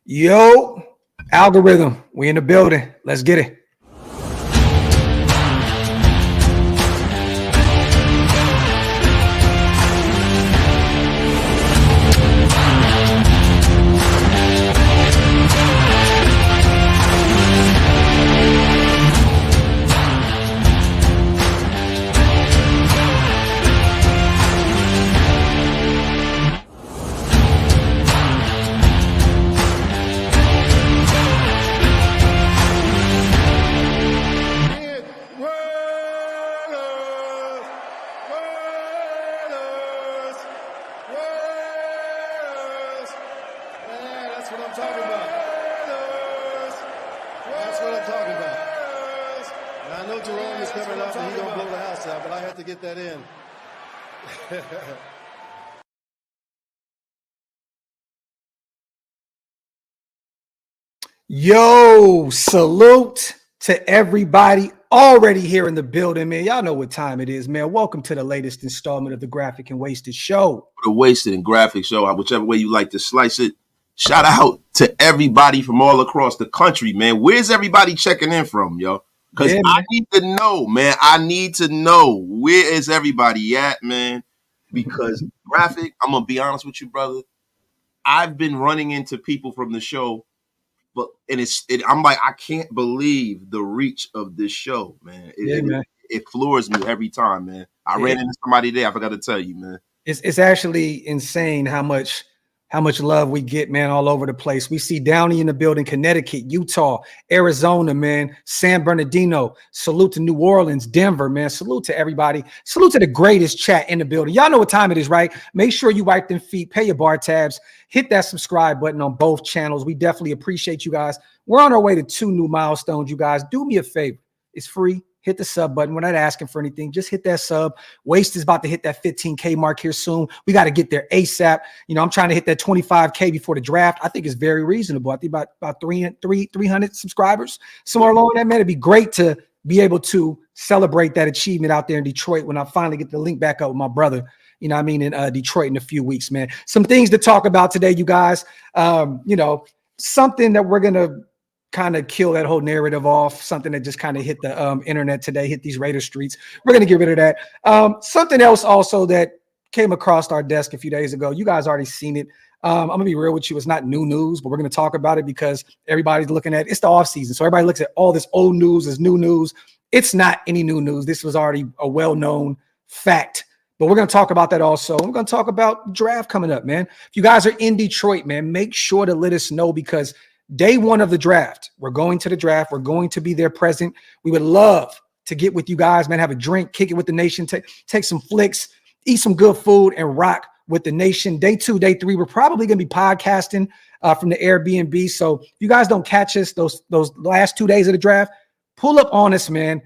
Yo, algorithm, we in the building. Let's get it. Yo, salute to everybody already here in the building, man. Y'all know what time it is, man. Welcome to the latest installment of the Graphic and Wasted Show. The Wasted and Graphic Show, whichever way you like to slice it. Shout out to everybody from all across the country, man. Where's everybody checking in from, yo? Because I need to know, man. I need to know where is everybody at, man. Because Graphic, I'm going to be honest with you, brother. I've been running into people from the show. I'm like, I can't believe the reach of this show, man. It floors me every time, man. I ran into somebody there. I forgot to tell you, man. It's actually insane how much love we get, man, all over the place. We see Downey in the building, Connecticut, Utah, Arizona, man, San Bernardino. Salute to New Orleans, Denver, man. Salute to everybody. Salute to the greatest chat in the building. Y'all know what time it is, right? Make sure you wipe them feet, pay your bar tabs, hit that subscribe button on both channels. We definitely appreciate you guys. We're on our way to 2 new milestones, you guys. Do me a favor. It's free. Hit the sub button. We're not asking for anything. Just hit that sub. Waste is about to hit that 15K mark here soon. We got to get there ASAP. You know, I'm trying to hit that 25K before the draft. I think it's very reasonable. I think about 300 subscribers, somewhere along that, man. It'd be great to be able to celebrate that achievement out there in Detroit when I finally get the link back up with my brother, you know what I mean, in Detroit in a few weeks, man. Some things to talk about today, you guys. You know, something that we're going to kind of kill that whole narrative off, something that just kind of hit the internet today, hit these Raider streets. We're going to get rid of that. Something else also that came across our desk a few days ago. You guys already seen it. I'm going to be real with you. It's not new news, but we're going to talk about it because everybody's looking at it's the off season. So everybody looks at all this old news as new news. It's not any new news. This was already a well-known fact. But we're going to talk about that also. We're going to talk about draft coming up, man. If you guys are in Detroit, man, make sure to let us know because day one of the draft, we're going to the draft. We're going to be there present. We would love to get with you guys, man, have a drink, kick it with the nation, take some flicks, eat some good food, and rock with the nation. Day 2, day 3, we're probably going to be podcasting from the Airbnb. So if you guys don't catch us those last 2 days of the draft, pull up on us, man.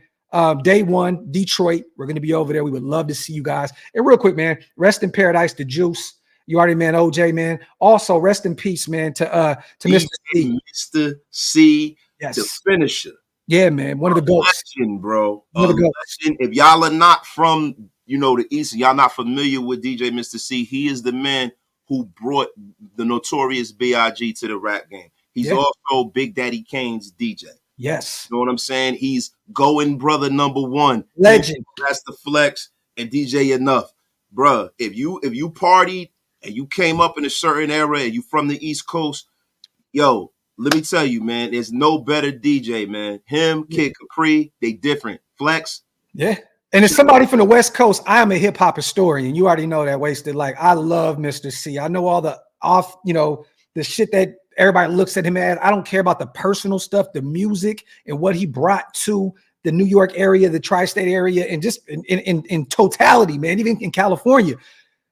Day 1, Detroit. We're going to be over there. We would love to see you guys. And real quick, man, rest in paradise to Juice. You already, man, OJ, man. Also, rest in peace, man, to Mr. C. Mr. C, yes. The finisher. Yeah, man. One of the goats. Legend, bro. One of the goats. If y'all are not from, the East, and y'all not familiar with DJ Mr. C, he is the man who brought the notorious B.I.G. to the rap game. He's also Big Daddy Kane's DJ. Yes. You know what I'm saying? He's going brother number 1. Legend. That's the flex and DJ Enough. Bruh, if you partied, and you came up in a certain era and you from the East Coast, yo, let me tell you, man, there's no better DJ, man. Him, Kid Capri, they different. Flex. Yeah. And as somebody from the West Coast, I am a hip hop historian. You already know that, Wasted. Like, I love Mr. C. I know all the the shit that everybody looks at him at. I don't care about the personal stuff, the music and what he brought to the New York area, the tri-state area, and just in totality, man, even in California.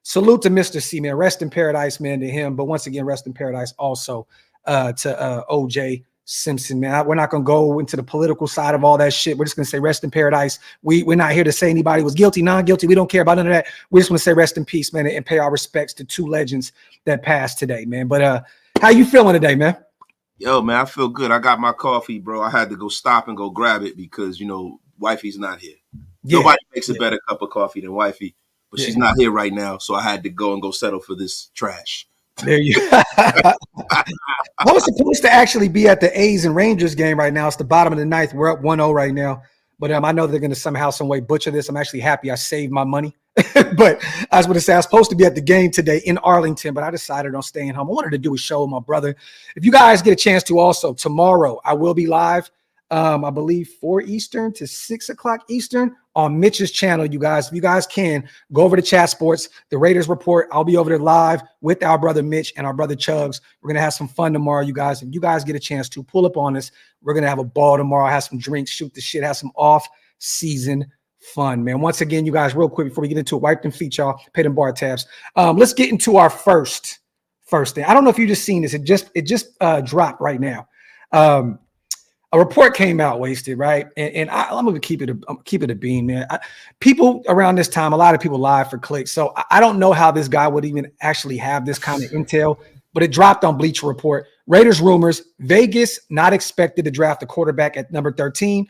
Salute to Mr. C, man. Rest in paradise, man, to him. But once again, rest in paradise also to OJ Simpson, man. We're not going to go into the political side of all that shit. We're just going to say rest in paradise. We're not here to say anybody was guilty, non-guilty. We don't care about none of that. We just want to say rest in peace, man, and pay our respects to 2 legends that passed today, man. But how you feeling today, man? Yo, man, I feel good. I got my coffee, bro. I had to go stop and go grab it because, wifey's not here. Yeah. Nobody makes a better cup of coffee than wifey. But she's not here right now, so I had to go settle for this trash. There you I was supposed to actually be at the A's and Rangers game right now. It's the bottom of the ninth. We're up 1-0 right now. But I know they're going to somehow, some way butcher this. I'm actually happy I saved my money. But I was going to say I was supposed to be at the game today in Arlington, but I decided on staying home. I wanted to do a show with my brother. If you guys get a chance to also, tomorrow I will be live, I believe 4 Eastern to 6 o'clock Eastern on Mitch's channel, you guys. If you guys can, go over to Chat Sports, the Raiders Report. I'll be over there live with our brother Mitch and our brother Chugs. We're going to have some fun tomorrow, you guys. If you guys get a chance to pull up on us, we're going to have a ball tomorrow, have some drinks, shoot the shit, have some off-season fun, man. Once again, you guys, real quick before we get into it, wipe them feet, y'all, pay them bar tabs. Let's get into our first thing. I don't know if you just seen this. It just dropped right now. A report came out, Wasted, right? And I'm gonna keep it a bean, man. People around this time, a lot of people lie for clicks. So I don't know how this guy would even actually have this kind of intel, but it dropped on Bleacher Report. Raiders rumors: Vegas not expected to draft a quarterback at number 13.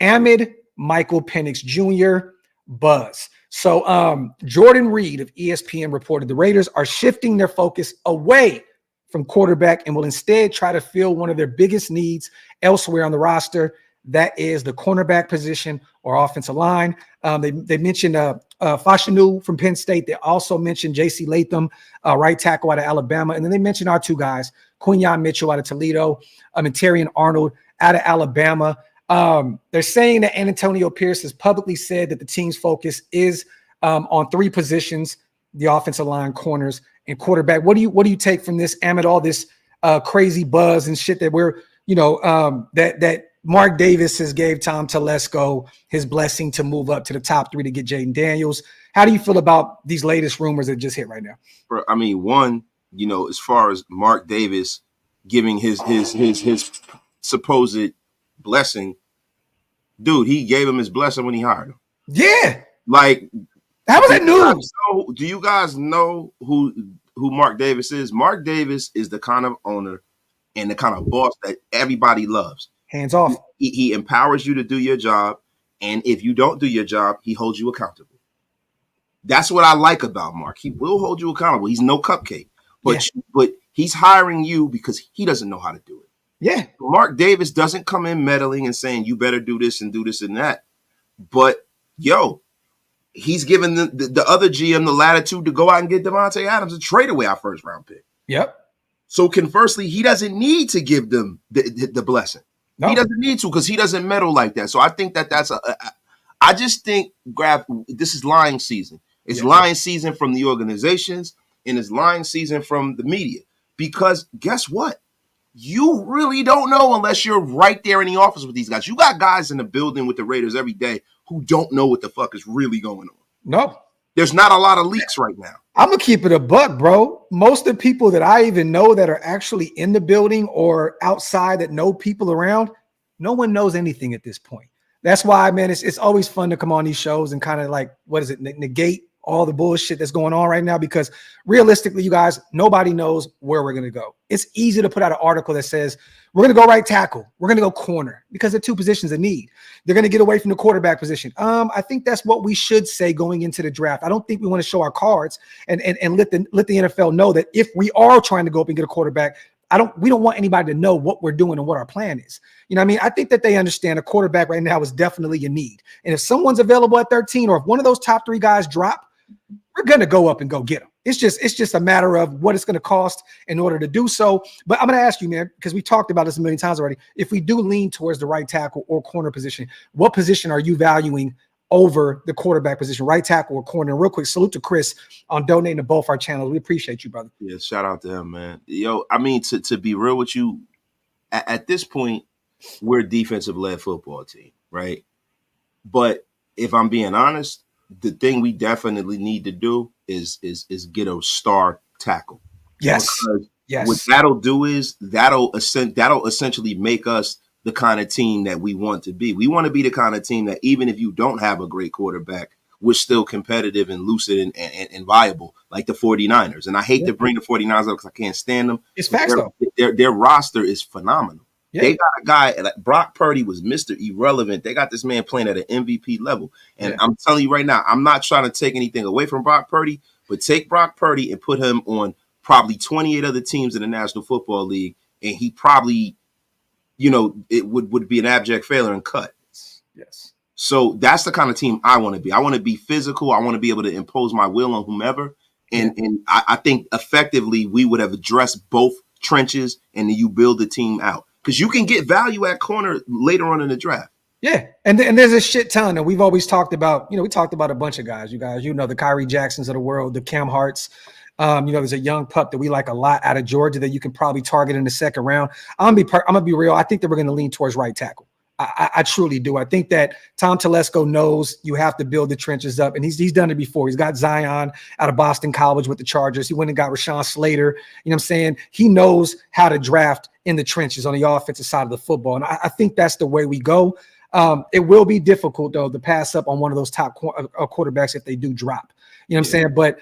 Amid Michael Penix Jr. buzz. So Jordan Reed of ESPN reported the Raiders are shifting their focus away from quarterback and will instead try to fill one of their biggest needs elsewhere on the roster. That is the cornerback position or offensive line. They mentioned Fashanu from Penn State. They also mentioned J.C. Latham, right tackle out of Alabama. And then they mentioned our 2 guys, Quinyon Mitchell out of Toledo, and Terrion Arnold out of Alabama. They're saying that Antonio Pierce has publicly said that the team's focus is on 3 positions: the offensive line, corners, and quarterback. What do you take from this, amid all this crazy buzz and shit that we're, that Mark Davis has gave Tom Telesco his blessing to move up to the top 3 to get Jaden Daniels? How do you feel about these latest rumors that just hit right now? I mean, one, as far as Mark Davis giving his supposed blessing, dude, he gave him his blessing when he hired him. Yeah. Like, how was that news? Do you guys know who Mark Davis is? Mark Davis is the kind of owner and the kind of boss that everybody loves. Hands off. He empowers you to do your job, and if you don't do your job, he holds you accountable. That's what I like about Mark. He will hold you accountable. He's no cupcake, but he's hiring you because he doesn't know how to do it. Yeah. Mark Davis doesn't come in meddling and saying you better do this and that. But he's given the other GM the latitude to go out and get Devante Adams and trade away our first round pick. Yep. So conversely, he doesn't need to give them the blessing. No. He doesn't need to because he doesn't meddle like that. So I think that's I just think this is lying season. It's lying season from the organizations, and it's lying season from the media. Because guess what? You really don't know unless you're right there in the office with these guys. You got guys in the building with the Raiders every day who don't know what the fuck is really going on. No. There's not a lot of leaks right now. I'm going to keep it a buck, bro. Most of the people that I even know that are actually in the building or outside that know people around, no one knows anything at this point. That's why, man, it's always fun to come on these shows and kind of like, negate all the bullshit that's going on right now, because realistically, you guys, nobody knows where we're going to go. It's easy to put out an article that says we're going to go right tackle, we're going to go corner, because they're 2 positions of need. They're going to get away from the quarterback position. I think that's what we should say going into the draft. I don't think we want to show our cards and let the NFL know that if we are trying to go up and get a quarterback, we don't want anybody to know what we're doing and what our plan is. You know what I mean? I think that they understand a quarterback right now is definitely a need. And if someone's available at 13, or if one of those top 3 guys drop, we're going to go up and go get them. It's just a matter of what it's going to cost in order to do so. But I'm going to ask you, man, because we talked about this a million times already. If we do lean towards the right tackle or corner position, what position are you valuing over the quarterback position, right tackle or corner? Real quick, salute to Chris on donating to both our channels. We appreciate you, brother. Yeah, shout out to him, man. I mean, to be real with you, at this point, we're a defensive-led football team, right? But if I'm being honest, the thing we definitely need to do is get a star tackle. Yes. Yes. What that'll do is that'll essentially make us the kind of team that we want to be. We want to be the kind of team that even if you don't have a great quarterback, we're still competitive and lucid and viable, like the 49ers. And I hate to bring the 49ers up because I can't stand them. It's facts, though. Their roster is phenomenal. Yeah. They got a guy like Brock Purdy was Mr. Irrelevant. They got this man playing at an MVP level. And I'm telling you right now, I'm not trying to take anything away from Brock Purdy, but take Brock Purdy and put him on probably 28 other teams in the National Football League, and he probably, it would be an abject failure and cut. Yes. So that's the kind of team I want to be. I want to be physical. I want to be able to impose my will on whomever. And I think effectively we would have addressed both trenches, and then you build the team out. Because you can get value at corner later on in the draft. Yeah, and there's a shit ton that we've always talked about. We talked about a bunch of guys. You guys, the Kyrie Jacksons of the world, the Cam Harts. There's a young pup that we like a lot out of Georgia that you can probably target in the second round. I'm gonna be real. I think that we're gonna lean towards right tackle. I truly do. I think that Tom Telesco knows you have to build the trenches up, and he's done it before. He's got Zion out of Boston College with the Chargers. He went and got Rashawn Slater. You know what I'm saying? He knows how to draft in the trenches on the offensive side of the football, and I think that's the way we go. It will be difficult, though, to pass up on one of those top quarterbacks if they do drop. You know what I'm saying? But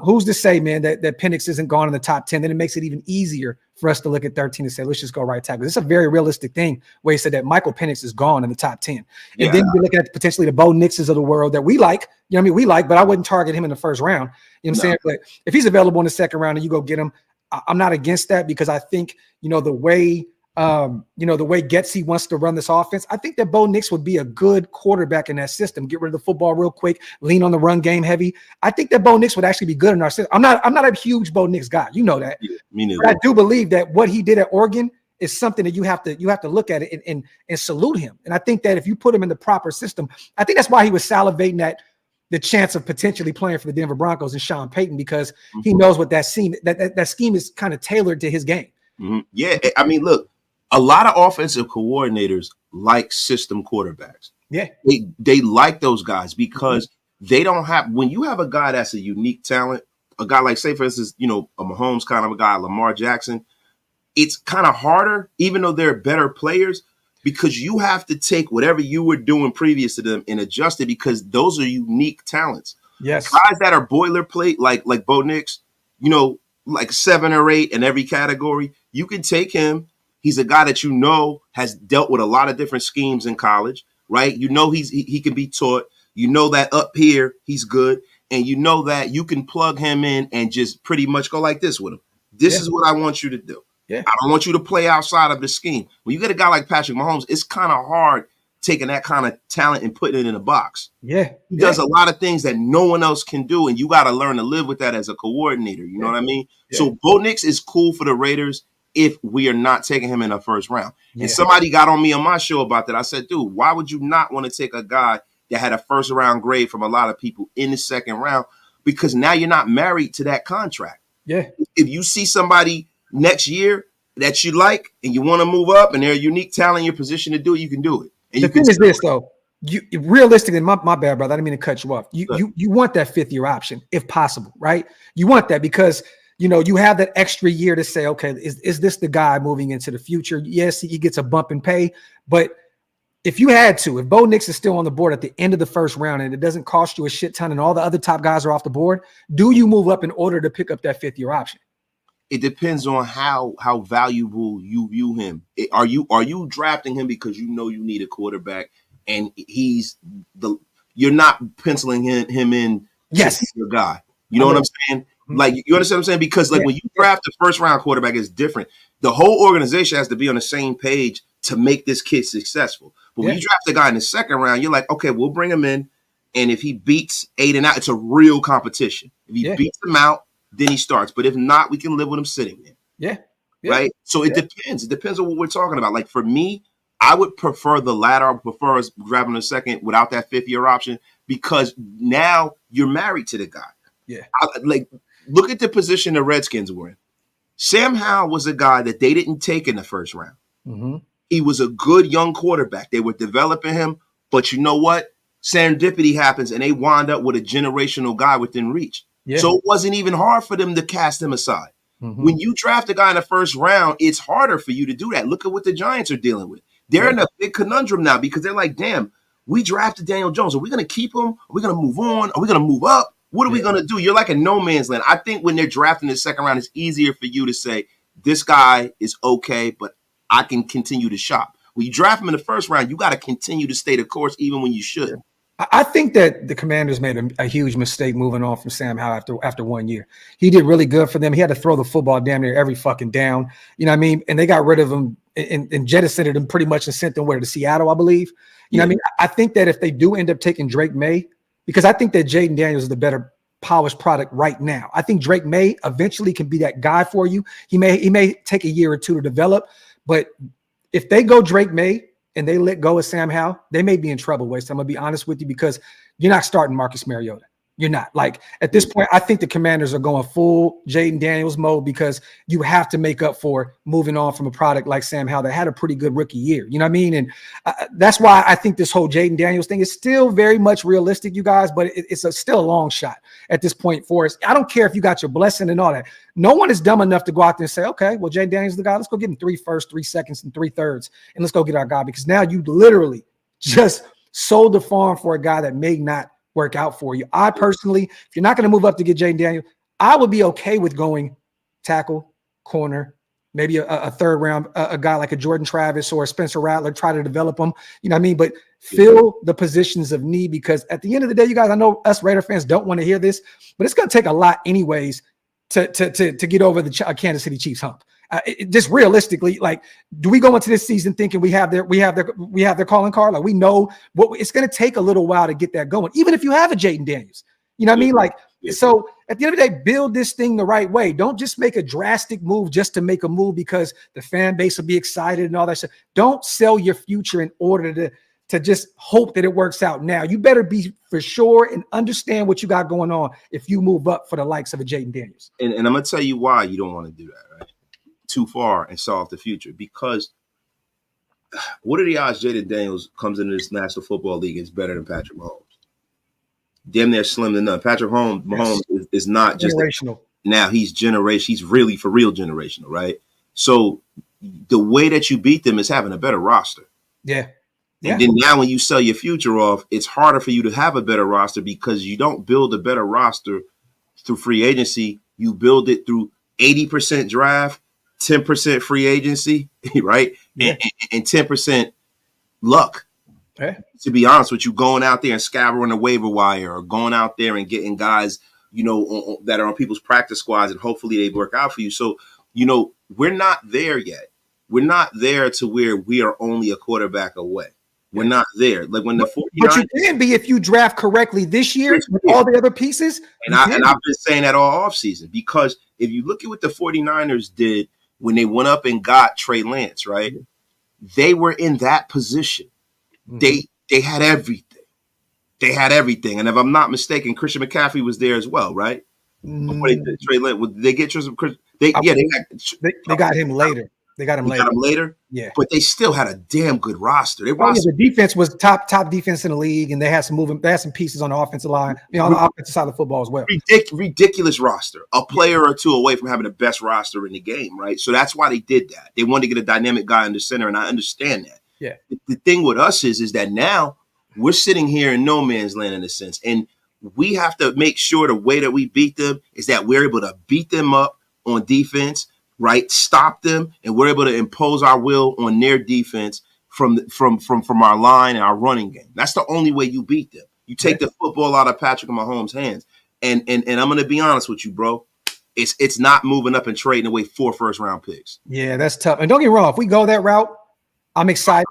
who's to say, man, that Penix isn't gone in the top 10? Then it makes it even easier for us to look at 13 and say, let's just go right tackle. It's a very realistic thing where he said that Michael Penix is gone in the top 10. Yeah. And then you look at potentially the Bo Nixes of the world that we like. We like, but I wouldn't target him in the first round. You know what I'm saying? But if he's available in the second round and you go get him, I'm not against that, because I think, the way Getsy wants to run this offense, I think that Bo Nix would be a good quarterback in that system. Get rid of the football real quick, lean on the run game heavy. I think that Bo Nix would actually be good in our system. I'm not a huge Bo Nix guy. You know that. Yeah, me neither. But I do believe that what he did at Oregon is something that you have to look at it and salute him. And I think that if you put him in the proper system, I think that's why he was salivating at the chance of potentially playing for the Denver Broncos and Sean Payton, because he knows what that scheme is kind of tailored to his game. Mm-hmm. Yeah, I mean, look. A lot of offensive coordinators like system quarterbacks. Yeah. They like those guys because they don't have, when you have a guy that's a unique talent, a guy like, say, for instance, a Mahomes kind of a guy, Lamar Jackson, it's kind of harder, even though they're better players, because you have to take whatever you were doing previous to them and adjust it, because those are unique talents. Yes. Guys that are boilerplate, like Bo Nix, like 7 or 8 in every category, you can take him. He's a guy that has dealt with a lot of different schemes in college, right? He can be taught. That up here he's good, and that you can plug him in and just pretty much go like this with him. This is what I want you to do. Yeah. I don't want you to play outside of the scheme. When you get a guy like Patrick Mahomes, it's kind of hard taking that kind of talent and putting it in a box. Yeah. He does a lot of things that no one else can do, and you got to learn to live with that as a coordinator. You know what I mean? Yeah. So Bo Nix is cool for the Raiders if we are not taking him in the first round. Yeah. And somebody got on me on my show about that. I said, dude, why would you not want to take a guy that had a first round grade from a lot of people in the second round? Because now you're not married to that contract. Yeah. If you see somebody next year that you like and you want to move up and they're a unique talent in your position to do it, you can do it. And the thing is this, though. You realistically, my bad, brother. I didn't mean to cut you off. You want that 5th year option if possible, right? You want that because you have that extra year to say, okay, is this the guy moving into the future? Yes, he gets a bump in pay, but if Bo Nix is still on the board at the end of the first round and it doesn't cost you a shit ton and all the other top guys are off the board, do you move up in order to pick up that 5th year option? It depends on how valuable you view him. Are you drafting him because you need a quarterback and you're not penciling him in? Yes, your guy. You know what I'm saying? Like, you understand what I'm saying? Because when you draft a first round quarterback, it's different. The whole organization has to be on the same page to make this kid successful. But when you draft a guy in the second round, you're like, okay, we'll bring him in. And if he beats Aiden out, it's a real competition. If he beats him out, then he starts. But if not, we can live with him sitting there. Yeah. Right? So it depends. It depends on what we're talking about. Like, for me, I would prefer the latter. I would prefer us grabbing a second without that 5th year option, because now you're married to the guy. Yeah. Look at the position the Redskins were in. Sam Howell was a guy that they didn't take in the first round. Mm-hmm. He was a good young quarterback. They were developing him. But you know what? Serendipity happens, and they wind up with a generational guy within reach. Yeah. So it wasn't even hard for them to cast him aside. Mm-hmm. When you draft a guy in the first round, it's harder for you to do that. Look at what the Giants are dealing with. They're in a big conundrum now because they're like, damn, we drafted Daniel Jones. Are we going to keep him? Are we going to move on? Are we going to move up? What are we going to do? You're like a no man's land. I think when they're drafting the second round, it's easier for you to say, this guy is okay, but I can continue to shop. When you draft him in the first round, you got to continue to stay the course even when you should. I think that the Commanders made a huge mistake moving on from Sam Howell after 1 year. He did really good for them. He had to throw the football damn near every fucking down. You know what I mean? And they got rid of him and jettisoned him pretty much and sent them to Seattle, I believe. You know what I mean? I think that if they do end up taking Drake May, because I think that Jaden Daniels is the better polished product right now. I think Drake May eventually can be that guy for you. He may take a year or two to develop, but if they go Drake May and they let go of Sam Howell, they may be in trouble, Wes. I'm going to be honest with you, because you're not starting Marcus Mariota. You're not. Like, at this point, I think the Commanders are going full Jaden Daniels mode, because you have to make up for moving on from a product like Sam Howell that had a pretty good rookie year. You know what I mean? And that's why I think this whole Jaden Daniels thing is still very much realistic, you guys, but it's still a long shot at this point for us. I don't care if you got your blessing and all that. No one is dumb enough to go out there and say, okay, well, Jaden Daniels is the guy. Let's go give him 3 firsts, 3 seconds, and 3 thirds, and let's go get our guy, because now you literally just sold the farm for a guy that may not work out for you. I personally, if you're not going to move up to get Jaden Daniels, I would be okay with going tackle, corner, maybe a third round, a guy like a Jordan Travis or a Spencer Rattler, try to develop them. You know what I mean? But fill the positions of need, because at the end of the day, you guys, I know us Raider fans don't want to hear this, but it's going to take a lot anyways to get over the Kansas City Chiefs hump. Just realistically, like, do we go into this season thinking we have their calling card? Like, we know what it's going to take a little while to get that going, even if you have a Jaden Daniels. You know what I mean? Like, so at the end of the day, build this thing the right way. Don't just make a drastic move just to make a move because the fan base will be excited and all that stuff. Don't sell your future in order to just hope that it works out now. You better be for sure and understand what you got going on if you move up for the likes of a Jaden Daniels. And I'm going to tell you why you don't want to do that, right? Too far and solve the future, because what are the odds Jaden Daniels comes into this National Football League is better than Patrick Mahomes? Damn near slim to none. Patrick Mahomes is not just generational. Now he's generation. He's really for real generational, right? So the way that you beat them is having a better roster. Yeah. And then now when you sell your future off, it's harder for you to have a better roster, because you don't build a better roster through free agency. You build it through 80% draft, 10% free agency, right? Yeah. And 10% luck. Okay. To be honest with you, going out there and scabbering the waiver wire, or going out there and getting guys, you know, that are on people's practice squads, and hopefully they work out for you. So, you know, we're not there yet. We're not there to where we are only a quarterback away. We're not there. Like when the 49ers, but you can be if you draft correctly this year with all the other pieces. And I've been saying that all offseason, because if you look at what the 49ers did when they went up and got Trey Lance, right? They were in that position. Mm-hmm. They had everything. They had everything. And if I'm not mistaken, Christian McCaffrey was there as well, right? Before they did Trey Lance, did they get Tristan? They got him later. They got him later. Yeah. But they still had a damn good roster. The defense was top defense in the league, and they had some movement. They had some pieces on the offensive line, on the offensive side of the football as well. Ridiculous roster. A player or two away from having the best roster in the game, right? So that's why they did that. They wanted to get a dynamic guy in the center, and I understand that. Yeah. The thing with us is that now we're sitting here in no man's land in a sense, and we have to make sure the way that we beat them is that we're able to beat them up on defense, right? Stop them, and we're able to impose our will on their defense from our line and our running game. That's the only way you beat them. You take the football out of Patrick Mahomes' hands, and I'm going to be honest with you, bro. It's not moving up and trading away 4 first-round picks. Yeah, that's tough. And don't get me wrong, if we go that route, I'm excited.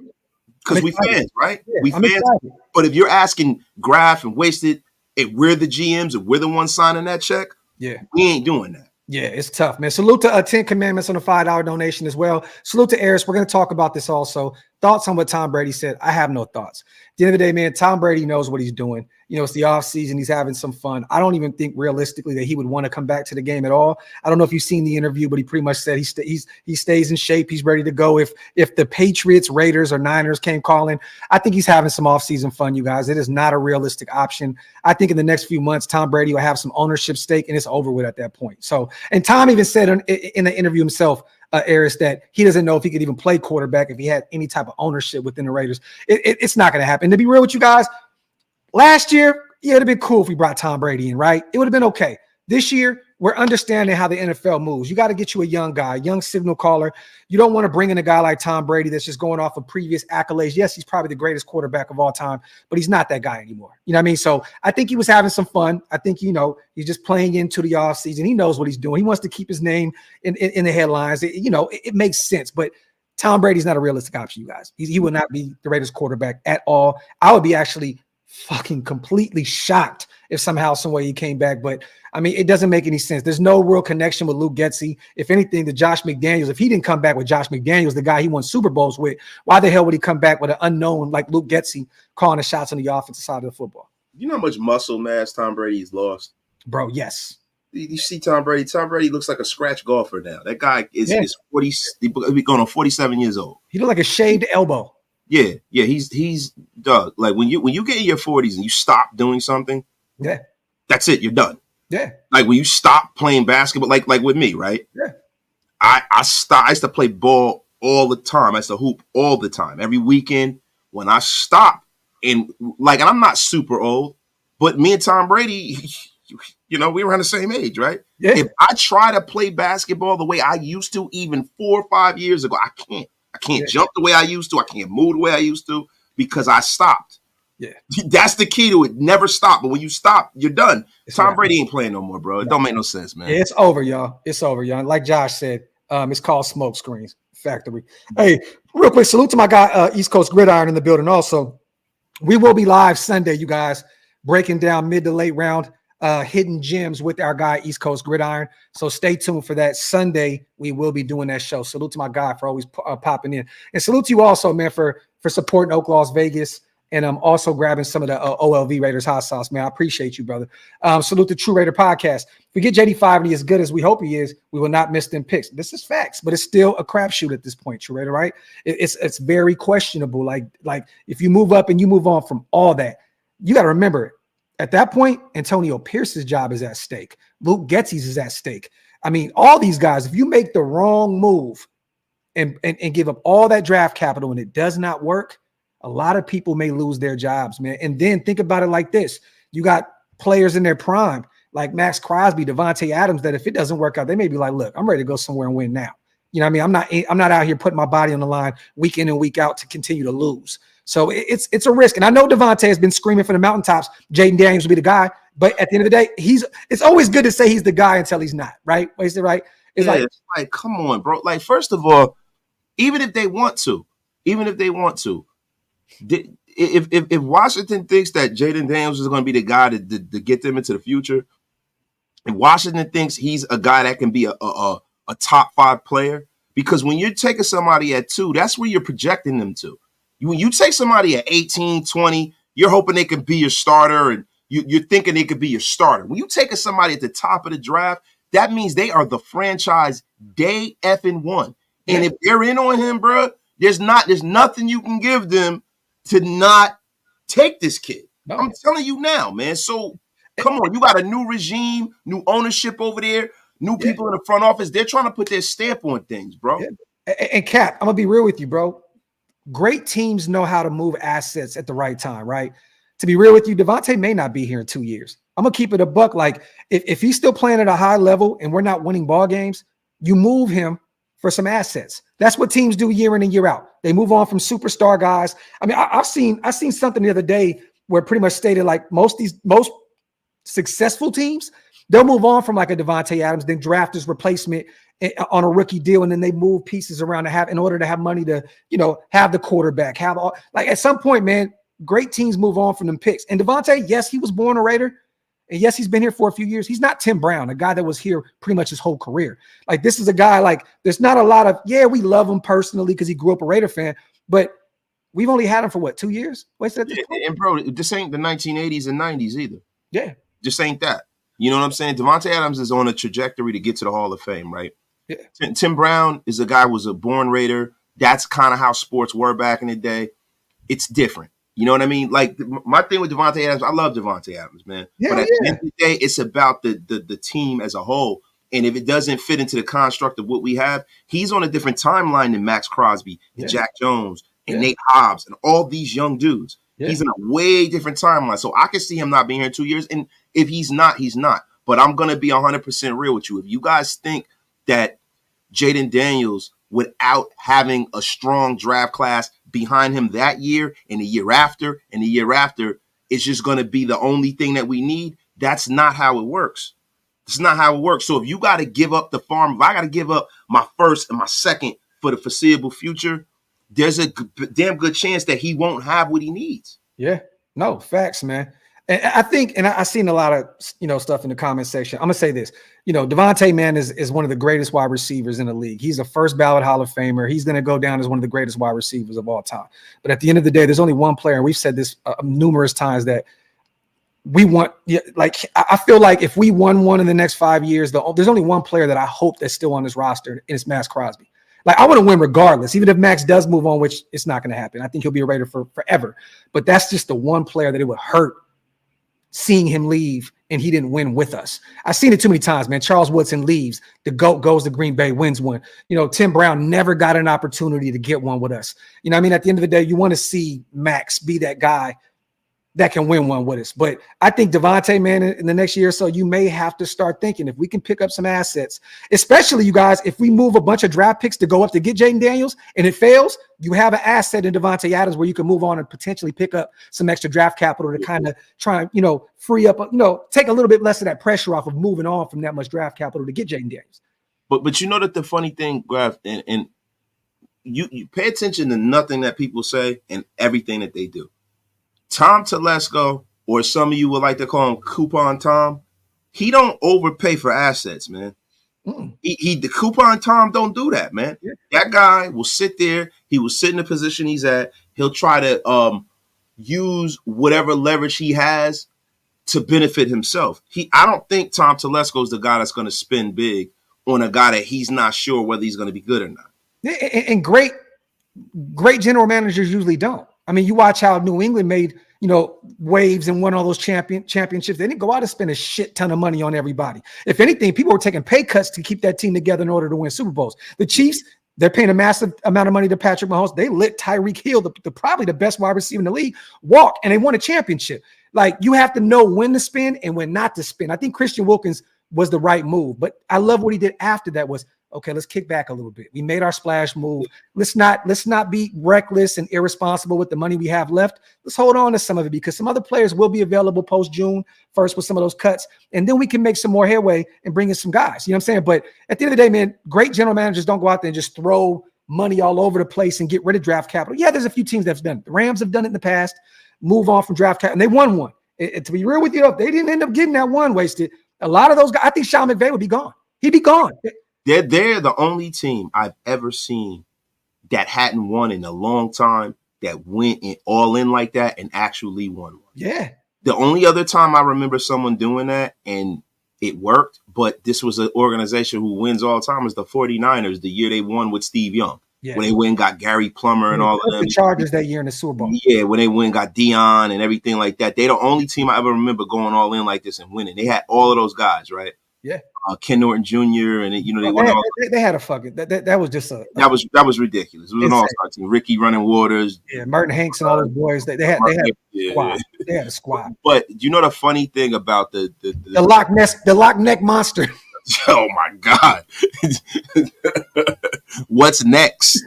Because we fans, right? Yeah, we fans. Excited. But if you're asking Graf and Wasted, if we're the GMs, if we're the ones signing that check, we ain't doing that. Yeah, it's tough, man. Salute to 10 Commandments on the $5 donation as well. Salute to Eris. We're going to talk about this also. Thoughts on what Tom Brady said? I have no thoughts. At the end of the day, man, Tom Brady knows what he's doing. You know, it's the offseason. He's having some fun. I don't even think realistically that he would want to come back to the game at all. I don't know if you've seen the interview, but he pretty much said he stays in shape. He's ready to go. If the Patriots, Raiders, or Niners came calling, I think he's having some offseason fun, you guys. It is not a realistic option. I think in the next few months, Tom Brady will have some ownership stake, and it's over with at that point. So, and Tom even said in the interview himself, Eris, that he doesn't know if he could even play quarterback if he had any type of ownership within the Raiders. It's not going to happen. To be real with you guys, last year, it'd have been cool if we brought Tom Brady in, right? It would have been okay. This year, we're understanding how the NFL moves. You got to get you a young guy, young signal caller. You don't want to bring in a guy like Tom Brady that's just going off of previous accolades. Yes, he's probably the greatest quarterback of all time, but he's not that guy anymore. You know what I mean? So I think he was having some fun. I think, he's just playing into the offseason. He knows what he's doing. He wants to keep his name in the headlines. It makes sense, but Tom Brady's not a realistic option, you guys. He will not be the Raiders quarterback at all. I would be actually fucking completely shocked if somehow, some way he came back. But I mean, it doesn't make any sense. There's no real connection with Luke Getsy. If anything, the Josh McDaniels, if he didn't come back with Josh McDaniels, the guy he won Super Bowls with, why the hell would he come back with an unknown like Luke Getsy calling the shots on the offensive side of the football? You know how much muscle mass Tom Brady's lost? Bro, yes. You see Tom Brady. Tom Brady looks like a scratch golfer now. That guy is 40. He's going on 47 years old. He looks like a shaved elbow. Yeah. He's Doug. Like when you get in your 40s and you stop doing something, that's it. You're done. Yeah. Like when you stop playing basketball, like with me, right? Yeah. I stopped. I used to play ball all the time. I used to hoop all the time. Every weekend when I stopped, and I'm not super old, but me and Tom Brady. We were around the same age, right? Yeah. If I try to play basketball the way I used to, even 4 or 5 years ago, I can't. I can't jump the way I used to. I can't move the way I used to because I stopped. Yeah. That's the key to it. Never stop. But when you stop, you're done. Tom Brady ain't playing no more, bro. It don't make no sense, man. Yeah, it's over, y'all. It's over, y'all. Like Josh said, it's called Smoke Screens Factory. Hey, real quick, salute to my guy, East Coast Gridiron in the building also. We will be live Sunday, you guys, breaking down mid to late round hidden gems with our guy East Coast Gridiron. So stay tuned for that. Sunday we will be doing that show. Salute to my guy for always popping in, and salute to you also, man, for supporting OakLosVegas and also grabbing some of the OLV Raiders hot sauce, man. I appreciate you, brother. Salute to True Raider Podcast. If we get JD5 and he as good as we hope he is, we will not miss them picks. This is facts, but it's still a crapshoot at this point, True Raider, right? It's very questionable. Like if you move up and you move on from all that, you got to remember, at that point, Antonio Pierce's job is at stake. Luke Getsy's is at stake. I mean, all these guys, if you make the wrong move and give up all that draft capital and it does not work, a lot of people may lose their jobs, man. And then think about it like this. You got players in their prime, like Max Crosby, Devante Adams, that if it doesn't work out, they may be like, look, I'm ready to go somewhere and win now. You know what I mean? I'm not out here putting my body on the line week in and week out to continue to lose. So it's a risk. And I know Devante has been screaming from the mountaintops, Jaden Daniels will be the guy. But at the end of the day, it's always good to say he's the guy until he's not, right? Is it right? It's like, come on, bro. Like, first of all, even if they want to, if Washington thinks that Jaden Daniels is going to be the guy to get them into the future, and Washington thinks he's a guy that can be a top 5 player, because when you're taking somebody at 2, that's where you're projecting them to. When you take somebody at 18, 20, you're hoping they can be your starter, and you're thinking they could be your starter. When you take somebody at the top of the draft, that means they are the franchise day effing one. And if they're in on him, bro, there's nothing you can give them to not take this kid. No. I'm telling you now, man. So come on, you got a new regime, new ownership over there, new people in the front office. They're trying to put their stamp on things, bro. Yeah. And Cap, I'm gonna be real with you, bro. Great teams know how to move assets at the right time, right? To be real with you, Devante may not be here in 2 years. I'm gonna keep it a buck. Like if he's still playing at a high level and we're not winning ball games, you move him for some assets. That's what teams do year in and year out. They move on from superstar guys. I mean, I've seen something the other day where it pretty much stated like most successful teams, they'll move on from like a Devante Adams, then draft his replacement on a rookie deal, and then they move pieces around in order to have money to, have the quarterback, have all, like at some point, man, great teams move on from them picks. And Devante, yes, he was born a Raider. And yes, he's been here for a few years. He's not Tim Brown, a guy that was here pretty much his whole career. Like, this is a guy, like, there's not a lot of, we love him personally because he grew up a Raider fan, but we've only had him for what, 2 years? And bro, this ain't the 1980s and 90s either. Yeah. Just ain't that. You know what I'm saying? Devante Adams is on a trajectory to get to the Hall of Fame, right? Yeah. Tim Brown is a guy who was a born Raider. That's kind of how sports were back in the day. It's different. You know what I mean? Like, my thing with Devante Adams, I love Devante Adams, man. But at the end of the day, it's about the team as a whole. And if it doesn't fit into the construct of what we have, he's on a different timeline than Max Crosby and Jack Jones and Nate Hobbs and all these young dudes. Yeah. He's in a way different timeline. So I can see him not being here in 2 years. And if he's not, he's not. But I'm going to be 100% real with you. If you guys think that Jaden Daniels, without having a strong draft class behind him that year and the year after and the year after, is just going to be the only thing that we need, that's not how it works. It's not how it works. So if you got to give up the farm, if I got to give up my first and my second for the foreseeable future, there's a damn good chance that he won't have what he needs. Yeah, no, facts, man. And I think, and I've seen a lot of, stuff in the comment section. I'm going to say this, Devante, man, is one of the greatest wide receivers in the league. He's a first ballot Hall of Famer. He's going to go down as one of the greatest wide receivers of all time. But at the end of the day, there's only one player, and we've said this numerous times, that we want, I feel like if we won one in the next 5 years, there's only one player that I hope that's still on this roster, and it's Max Crosby. Like, I want to win regardless, even if Max does move on, which it's not going to happen. I think he'll be a Raider for forever. But that's just the one player that it would hurt seeing him leave and he didn't win with us. I've seen it too many times, man. Charles Woodson leaves. The GOAT goes to Green Bay, wins one. Tim Brown never got an opportunity to get one with us. At the end of the day, you want to see Max be that guy that can win one with us. But I think Devante, man, in the next year or so, you may have to start thinking, if we can pick up some assets, especially, you guys, if we move a bunch of draft picks to go up to get Jaden Daniels and it fails, you have an asset in Devante Adams where you can move on and potentially pick up some extra draft capital to kind of try and, free up, take a little bit less of that pressure off of moving on from that much draft capital to get Jaden Daniels. But you know that the funny thing, Graf, and you pay attention to nothing that people say and everything that they do. Tom Telesco, or some of you would like to call him Coupon Tom, he don't overpay for assets, man. The Coupon Tom don't do that, man. Yeah. That guy will sit there. He will sit in the position he's at. He'll try to use whatever leverage he has to benefit himself. I don't think Tom Telesco is the guy that's going to spend big on a guy that he's not sure whether he's going to be good or not. And great general managers usually don't. I mean, you watch how New England made, waves and won all those championships. They didn't go out and spend a shit ton of money on everybody. If anything, people were taking pay cuts to keep that team together in order to win Super Bowls. The Chiefs, they're paying a massive amount of money to Patrick Mahomes. They let Tyreek Hill, probably the best wide receiver in the league, walk, and they won a championship. Like, you have to know when to spend and when not to spend. I think Christian Wilkins was the right move, but I love what he did after that was, okay, let's kick back a little bit. We made our splash move. Let's not be reckless and irresponsible with the money we have left. Let's hold on to some of it because some other players will be available post-June 1st with some of those cuts, and then we can make some more headway and bring in some guys. You know what I'm saying? But at the end of the day, man, great general managers don't go out there and just throw money all over the place and get rid of draft capital. Yeah, there's a few teams that's done it. The Rams have done it in the past, move on from draft capital, and they won one. To be real with you, they didn't end up getting that one wasted. A lot of those guys, I think Sean McVay would be gone. He'd be gone. They're the only team I've ever seen that hadn't won in a long time that went all in like that and actually won one. Yeah. The only other time I remember someone doing that and it worked, but this was an organization who wins all the time, is the 49ers, the year they won with Steve Young. Yeah. When they went and got Gary Plummer and all of them. The Chargers that year in the Super Bowl. Yeah, when they went and got Dion and everything like that. They're the only team I ever remember going all in like this and winning. They had all of those guys, right? Yeah. Ken Norton Jr. and they won all. They had a fucking that was just a that was ridiculous. It was an all-star team. Ricky Running Waters, Merton Hanks, and all those boys. They had a squad. They had a squad. But you know the funny thing about the Loch Neck Monster. Oh my God! What's next?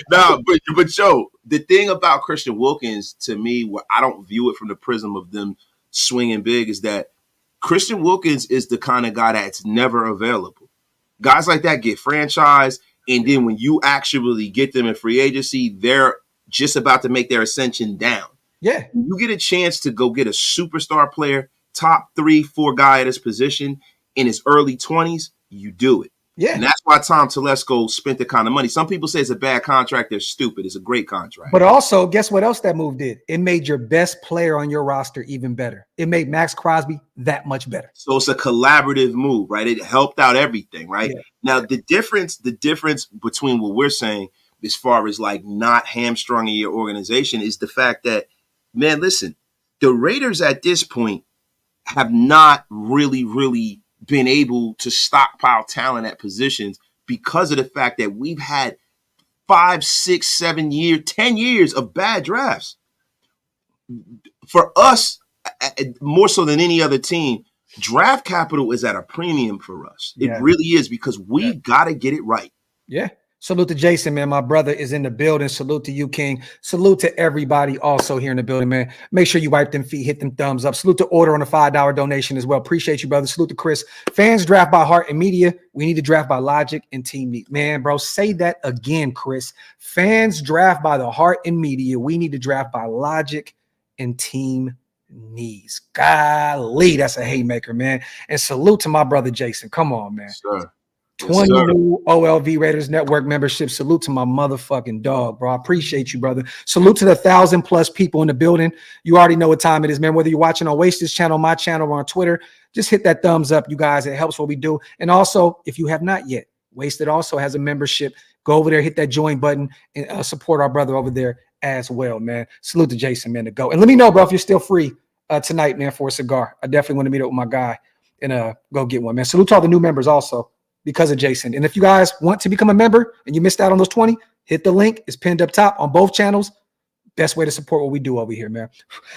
No, but Joe, the thing about Christian Wilkins, to me, where I don't view it from the prism of them swinging big, is that Christian Wilkins is the kind of guy that's never available. Guys like that get franchised, and then when you actually get them in free agency, they're just about to make their ascension down. Yeah, you get a chance to go get a superstar player, top 3-4 guy at his position in his early 20s, you do it. Yeah. And that's why Tom Telesco spent the kind of money. Some people say it's a bad contract. They're stupid. It's a great contract. But also, guess what else that move did? It made your best player on your roster even better. It made Max Crosby that much better. So it's a collaborative move, right? It helped out everything, right? Yeah. Now, the difference between what we're saying as far as like not hamstrunging your organization is the fact that, man, listen, the Raiders at this point have not really been able to stockpile talent at positions because of the fact that we've had 5, 6, 7 years, 10 years of bad drafts. For us, more so than any other team, draft capital is at a premium for us. It Yeah. really is, because we got to get it right. Yeah. Salute to Jason, man. My brother is in the building. Salute to you, King. Salute to everybody also here in the building, man. Make sure you wipe them feet, hit them thumbs up. Salute to Order on a $5 donation as well. Appreciate you, brother. Salute to Chris. Fans draft by heart and media. We need to draft by logic and team need. Man, bro, say that again, Chris. Fans draft by the heart and media. We need to draft by logic and team needs. Golly, that's a haymaker, man. And salute to my brother Jason. Come on, man. Sir. 20 new OLV Raiders Network membership. Salute to my motherfucking dog, bro. I appreciate you, brother. Salute to the 1,000+ people in the building. You already know what time it is, man. Whether you're watching on Wasted channel, my channel, or on Twitter, just hit that thumbs up, you guys. It helps what we do. And also, if you have not yet, Wasted also has a membership. Go over there, hit that join button, and support our brother over there as well, man. Salute to Jason, man, to go. And let me know, bro, if you're still free tonight, man, for a cigar. I definitely want to meet up with my guy and go get one, man. Salute to all the new members also, because of Jason. And if you guys want to become a member and you missed out on those 20, hit the link. It's pinned up top on both channels. Best way to support what we do over here, man.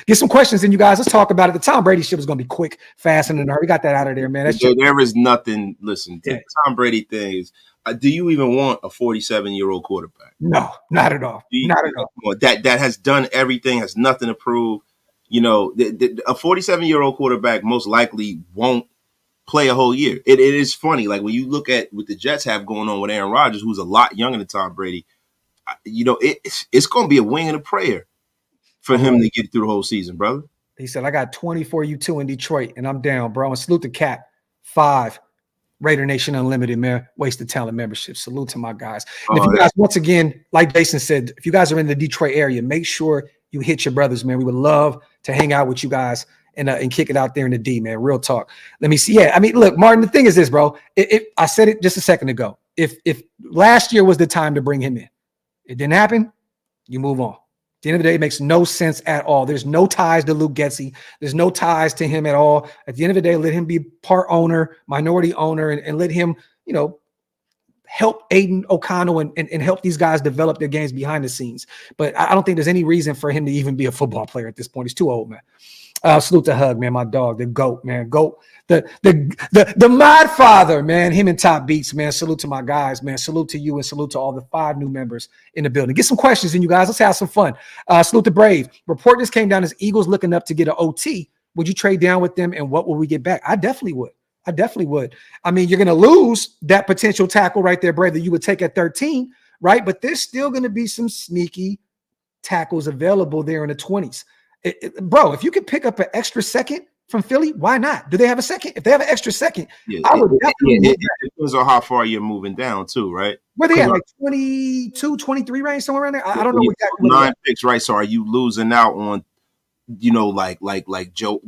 Get some questions in, you guys. Let's talk about it. The Tom Brady shit was going to be quick, fast, and in a hurry. We got that out of there, man. There is nothing. Listen, the Tom Brady thing is, do you even want a 47-year-old quarterback? No, not at all. Not at all. That has done everything, has nothing to prove. You know, a 47-year-old quarterback most likely won't play a whole year. It is funny. Like when you look at what the Jets have going on with Aaron Rodgers, who's a lot younger than Tom Brady, you know, it's going to be a wing and a prayer for him to get through the whole season, brother. He said, I got 24 U2 in Detroit, and I'm down, bro. And salute to Cap. 5. Raider Nation Unlimited, man. Wasted Talent membership. Salute to my guys. And if you guys, once again, like Jason said, if you guys are in the Detroit area, make sure you hit your brothers, man. We would love to hang out with you guys and kick it out there in the D, man. Real talk. Let me see. Yeah, I mean, look, Martin, the thing is this, bro. I said it just a second ago. If last year was the time to bring him in, it didn't happen, you move on. At the end of the day, it makes no sense at all. There's no ties to Luke Getsy. There's no ties to him at all. At the end of the day, let him be part owner, minority owner, and let him, you know, help Aiden O'Connell and help these guys develop their games behind the scenes. But I don't think there's any reason for him to even be a football player at this point. He's too old, man. Salute to Hug, man, my dog, the GOAT, man. GOAT, the Mod Father, man. Him and Top Beats, man. Salute to my guys, man. Salute to you and salute to all the 5 new members in the building. Get some questions in, you guys. Let's have some fun. Salute to Brave. Report this came down as Eagles looking up to get an OT. Would you trade down with them, and what will we get back? I definitely would. I mean, you're going to lose that potential tackle right there, Brave, that you would take at 13, right? But there's still going to be some sneaky tackles available there in the 20s. Bro, if you could pick up an extra second from Philly, why not? Do they have a second? If they have an extra second, I would definitely. It depends on how far you're moving down, too, right? Where they at, like 22, 23 range, somewhere around there? I don't know exactly. 9 picks, right? So are you losing out on, you know, like Joe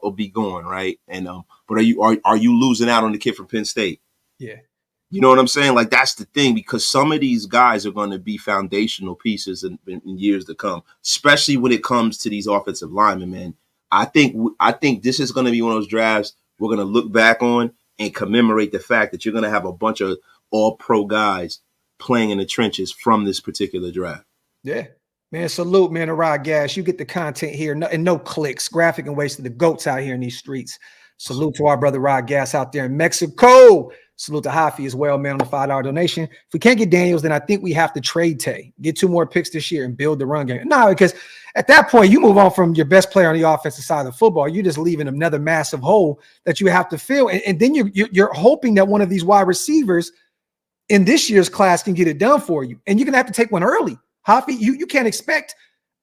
will be going, right? And but are you losing out on the kid from Penn State? Yeah. You know what I'm saying? Like, that's the thing, because some of these guys are going to be foundational pieces in years to come, especially when it comes to these offensive linemen, man. I think this is going to be one of those drafts we're going to look back on and commemorate the fact that you're going to have a bunch of all-pro guys playing in the trenches from this particular draft. Yeah. Man, salute, man, to Rod Gas. You get the content here, and no clicks. Graphic and Wasted, the GOATs out here in these streets. Salute to our brother Rod Gas out there in Mexico. Salute to Hafi as well, man, on the $5 donation. If we can't get Daniels, then I think we have to trade Tay, get 2 more picks this year, and build the run game. No, because at that point, you move on from your best player on the offensive side of the football. You're just leaving another massive hole that you have to fill. And then you're hoping that one of these wide receivers in this year's class can get it done for you. And you're going to have to take one early. Hafi, you can't expect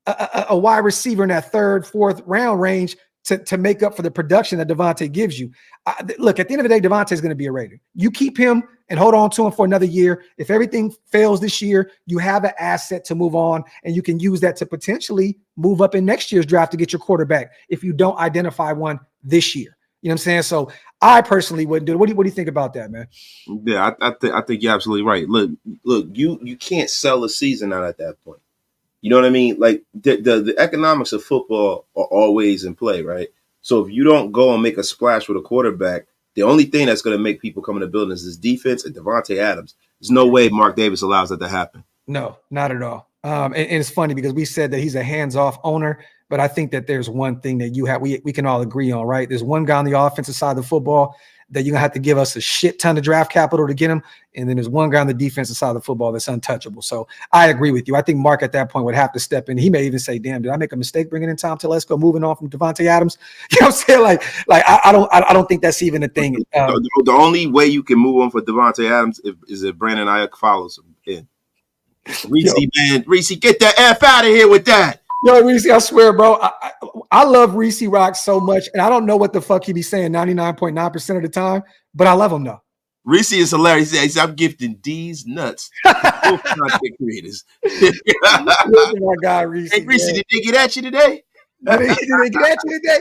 a wide receiver in that 3rd, 4th round range to make up for the production that Devante gives you. Look, at the end of the day, Devante is going to be a Raider. You keep him and hold on to him for another year. If everything fails this year, you have an asset to move on, and you can use that to potentially move up in next year's draft to get your quarterback if you don't identify one this year. You know what I'm saying? So I personally wouldn't do it. What do you think about that, man? Yeah, I think you're absolutely right. Look, you can't sell a season out at that point. You know what I mean? Like the economics of football are always in play, right? So if you don't go and make a splash with a quarterback, the only thing that's going to make people come in the building is this defense and Devante Adams. There's no way Mark Davis allows that to happen. No, not at all. And it's funny because we said that he's a hands-off owner. But I think that there's one thing that we can all agree on, right? There's one guy on the offensive side of the football that you're going to have to give us a shit ton of draft capital to get him. And then there's one guy on the defensive side of the football that's untouchable. So I agree with you. I think Mark at that point would have to step in. He may even say, damn, did I make a mistake bringing in Tom Telesco, moving on from Devante Adams? You know what I'm saying? Like I don't think that's even a thing. The only way you can move on for Devante Adams is if Brandon Ayuk follows him in. Reese, get the F out of here with that. Yo, Reese, I swear, bro, I love Reese Rock so much, and I don't know what the fuck he be saying 99.9% of the time, but I love him though. Reese is hilarious. He says, I'm gifting D's nuts. Both content creators. My guy, Reese. Hey, Reese, did they get at you today? Did they get at you today?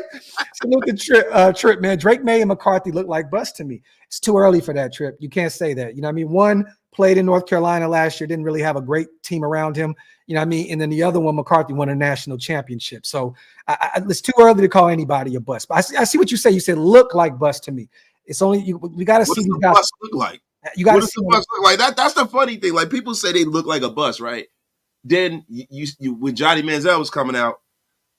Salute the Trip, man. Drake May and McCarthy look like bust to me. It's too early for that, Trip. You can't say that. You know what I mean? One played in North Carolina last year, didn't really have a great team around him. You know what I mean? And then the other one, McCarthy, won a national championship. So it's too early to call anybody a bust. But I see what you say. You said look like bust to me. It's only we got to see these guys. Bust look like? You got to see the bust look like. That's the funny thing. Like people say they look like a bust, right? Then you when Johnny Manziel was coming out,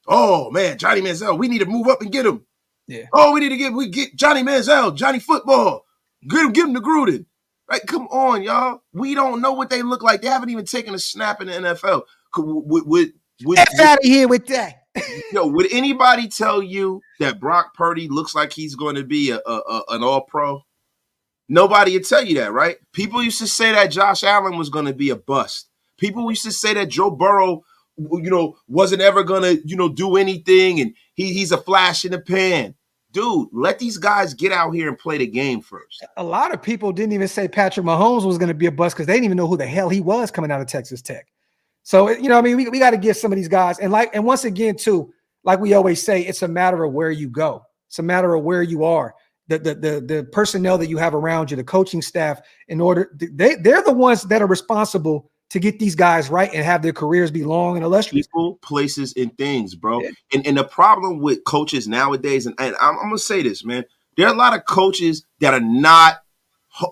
oh man, Johnny Manziel, we need to move up and get him. Yeah. Oh, we need to get Johnny Manziel, Johnny Football. Get him to Gruden. Right? Come on, y'all. We don't know what they look like. They haven't even taken a snap in the NFL. Get out of here with that. Yo, would anybody tell you that Brock Purdy looks like he's going to be an all-pro? Nobody would tell you that, right? People used to say that Josh Allen was going to be a bust. People used to say that Joe Burrow, wasn't ever going to, do anything, and he's a flash in the pan. Dude, let these guys get out here and play the game first. A lot of people didn't even say Patrick Mahomes was going to be a bust because they didn't even know who the hell he was coming out of Texas Tech. So, I mean, we got to give some of these guys. And once again, too, like we always say, it's a matter of where you go. It's a matter of where you are. The personnel that you have around you, the coaching staff, they're the ones that are responsible to get these guys right and have their careers be long and illustrious. People, places, and things, bro. Yeah. And the problem with coaches nowadays, and I'm going to say this, man, there are a lot of coaches that are not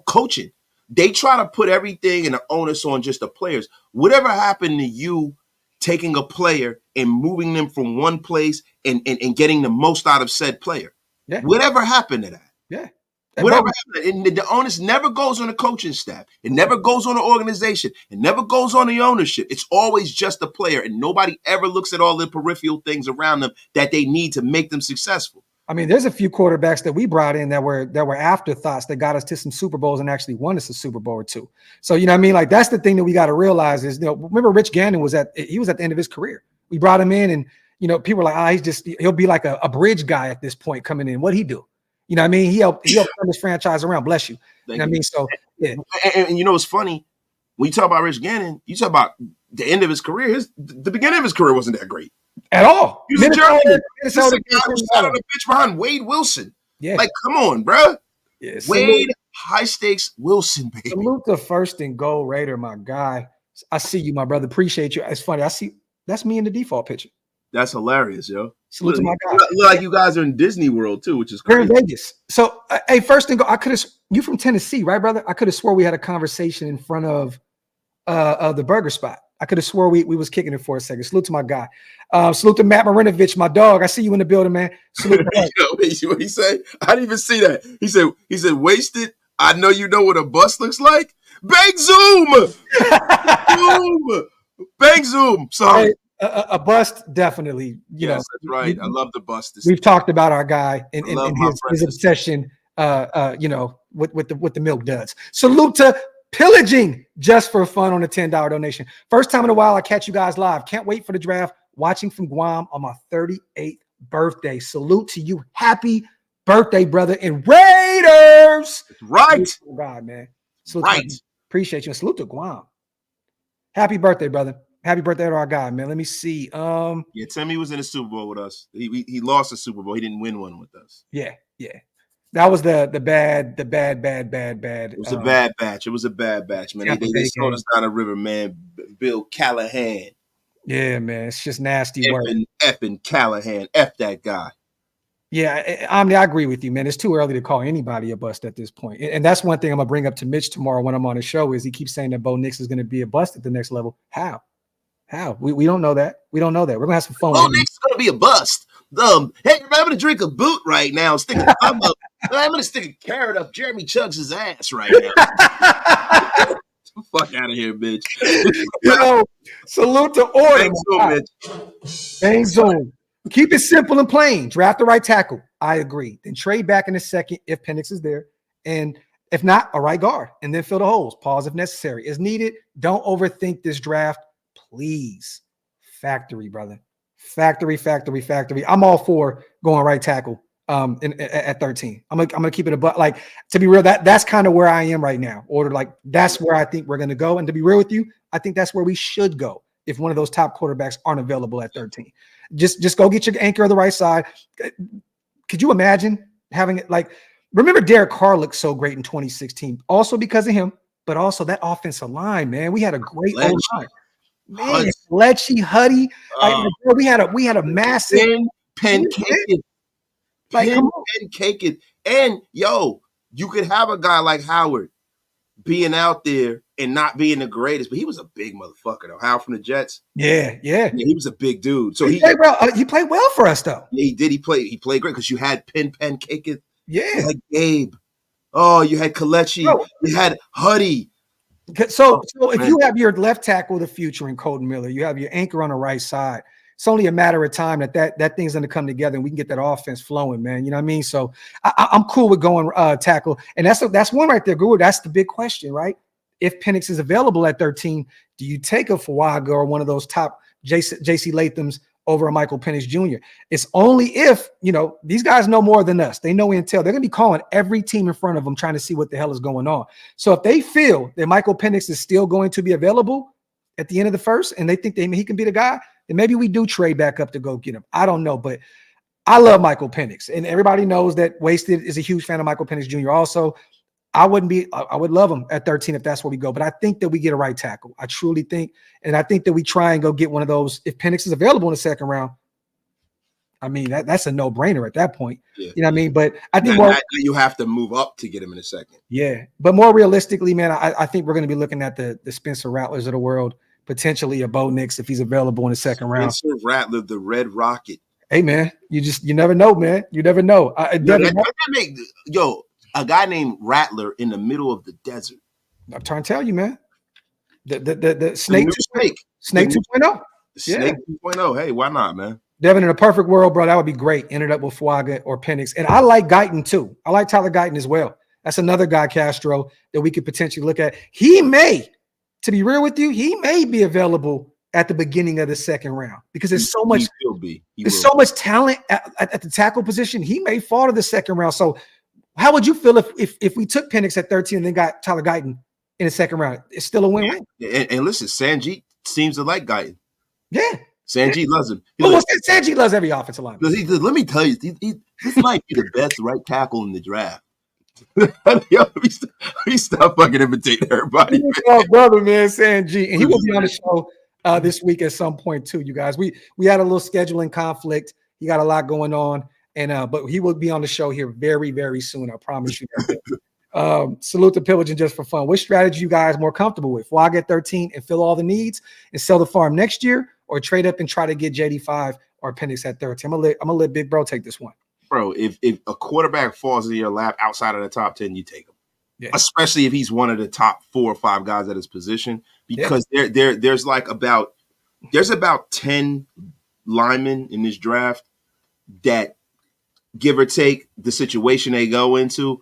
coaching. They try to put everything and the onus on just the players. Whatever happened to you taking a player and moving them from one place and getting the most out of said player? Yeah. Whatever happened to that? Yeah. Whatever happened, and the onus never goes on the coaching staff. It never goes on the organization. It never goes on the ownership. It's always just the player, and nobody ever looks at all the peripheral things around them that they need to make them successful. I mean, there's a few quarterbacks that we brought in that were afterthoughts that got us to some Super Bowls and actually won us a Super Bowl or two. So, you know what I mean? Like, that's the thing that we got to realize is, remember Rich Gannon was at the end of his career. We brought him in and, people were like, he'll be like a bridge guy at this point coming in. What'd he do? You know what I mean? He helped turn this franchise around. Bless you. You know what I mean? So, yeah. And it's funny. When you talk about Rich Gannon, you talk about the end of his career. The beginning of his career wasn't that great. At all. He was a journeyman. This is a guy who sat on the bench behind Wade Wilson. Yeah. Like, come on, bro. Yeah, Wade, high stakes Wilson, baby. Salute the first and goal Raider, my guy. I see you, my brother. Appreciate you. It's funny. That's me in the default picture. That's hilarious, yo. Salute to my guy. Look like you guys are in Disney World too, which is crazy. We're in Vegas. So, hey, first and goal. You from Tennessee, right, brother? I could have swore we had a conversation in front of the burger spot. I could have swore we was kicking it for a second. Salute to my guy. Salute to Matt Marinovich, my dog. I see you in the building, man. Salute to what he say? I didn't even see that. He said, wasted. I know you know what a bus looks like. Bang zoom. Zoom. Bang zoom. Sorry. Hey, a bust, definitely. Yes, that's right. I love the bust. We've talked about our guy and his obsession, with the milk duds. Salute to Pillaging just for fun on a $10 donation. First time in a while I catch you guys live. Can't wait for the draft. Watching from Guam on my 38th birthday. Salute to you. Happy birthday, brother. And Raiders. Right. Oh God, man. Salute right. Appreciate you. Salute to Guam. Happy birthday, brother. Happy birthday to our guy, man. Let me see. Yeah, Timmy was in the Super Bowl with us. He lost the Super Bowl. He didn't win one with us. Yeah. That was the bad. It was a bad batch. It was a bad batch, man. They sold us down the river, man. Bill Callahan. Yeah, man. It's just nasty work. Effing Callahan. F that guy. Yeah, I agree with you, man. It's too early to call anybody a bust at this point. And that's one thing I'm going to bring up to Mitch tomorrow when I'm on the show is he keeps saying that Bo Nix is going to be a bust at the next level. How? How? We don't know that. We don't know that. We're gonna have some fun. Oh, Nick's gonna be a bust. Hey, I'm gonna drink a boot right now. Stick a thumb up. I'm gonna stick a carrot up Jeremy Chugs' ass right now. Fuck out of here, bitch. Salute to order. Bang zoom. Keep it simple and plain. Draft the right tackle. I agree. Then trade back in a second if Penix is there. And if not, a right guard. And then fill the holes. Pause if necessary. As needed. Don't overthink this draft. Please. Factory, brother. Factory. I'm all for going right tackle at 13. I'm gonna keep it like, to be real, that's kind of where I am right now. That's where I think we're gonna go. And to be real with you, I think that's where we should go if one of those top quarterbacks aren't available at 13. Just go get your anchor on the right side. Could you imagine having it remember Derek Carr looked so great in 2016, also because of him, but also that offensive line, man. We had a great O-line. Man, Lecce, Huddy. We had a massive pancake. And you could have a guy like Howard being out there and not being the greatest, but he was a big motherfucker though. Howard from the Jets. Yeah. He was a big dude. So he played well. He played well for us though. Yeah, he did. He played great because you had pancake. Yeah. You had Gabe. Oh, you had Kalechi. You had Huddy. So if you have your left tackle of the future in Colton Miller, you have your anchor on the right side. It's only a matter of time that thing's going to come together and we can get that offense flowing, man. You know what I mean? So I'm cool with going tackle. And that's one right there, Guru. That's the big question, right? If Penix is available at 13, do you take a Fuaga or one of those top J.C. Latham's over a Michael Penix Jr.? It's only if, these guys know more than us. They know intel. They're going to be calling every team in front of them trying to see what the hell is going on. So if they feel that Michael Penix is still going to be available at the end of the first and they think he can be the guy, then maybe we do trade back up to go get him. I don't know, but I love Michael Penix. And everybody knows that Wasted is a huge fan of Michael Penix Jr. also. I would love him at 13 if that's where we go. But I think that we get a right tackle. I truly think. And I think that we try and go get one of those. If Penix is available in the second round, I mean, that's a no-brainer at that point. Yeah. You know what I mean? But I think you have to move up to get him in a second. Yeah. But more realistically, man, I think we're going to be looking at the Spencer Rattlers of the world, potentially a Bo Nix if he's available in the second round. Spencer Rattler, the Red Rocket. Hey, man, you never know, man. You never know. A guy named Rattler in the middle of the desert. I'm trying to tell you, man. The Snake 2.0. Snake 2.0. Hey, why not, man? Devin, in a perfect world, bro, that would be great. Ended up with Fuaga or Penix. And I like Guyton, too. I like Tyler Guyton as well. That's another guy, Castro, that we could potentially look at. He may, to be real with you, he may be available at the beginning of the second round because there's so much. So much talent at the tackle position. He may fall to the second round. So how would you feel if we took Penix at 13 and then got Tyler Guyton in the second round? It's still a win-win. And listen, Sanjit seems to like Guyton. Yeah. Sanjit loves him. Sanjit loves every offensive lineman. Let me tell you, this might be the best right tackle in the draft. Yo, we stop fucking imitating everybody. Oh, brother, man, Sanjit. And he will be on the show this week at some point too, you guys. We had a little scheduling conflict. He got a lot going on. But he will be on the show here very, very soon. I promise you. Salute to Pillaging just for fun. Which strategy you guys more comfortable with? Fuaga at 13 and fill all the needs and sell the farm next year, or trade up and try to get JD5 or Penix at 13? I'm gonna let Big Bro take this one. Bro, if a quarterback falls in your lap outside of the top 10, you take him. Yeah. Especially if he's one of the top 4 or 5 guys at his position, because there's about 10 linemen in this draft that, give or take the situation they go into,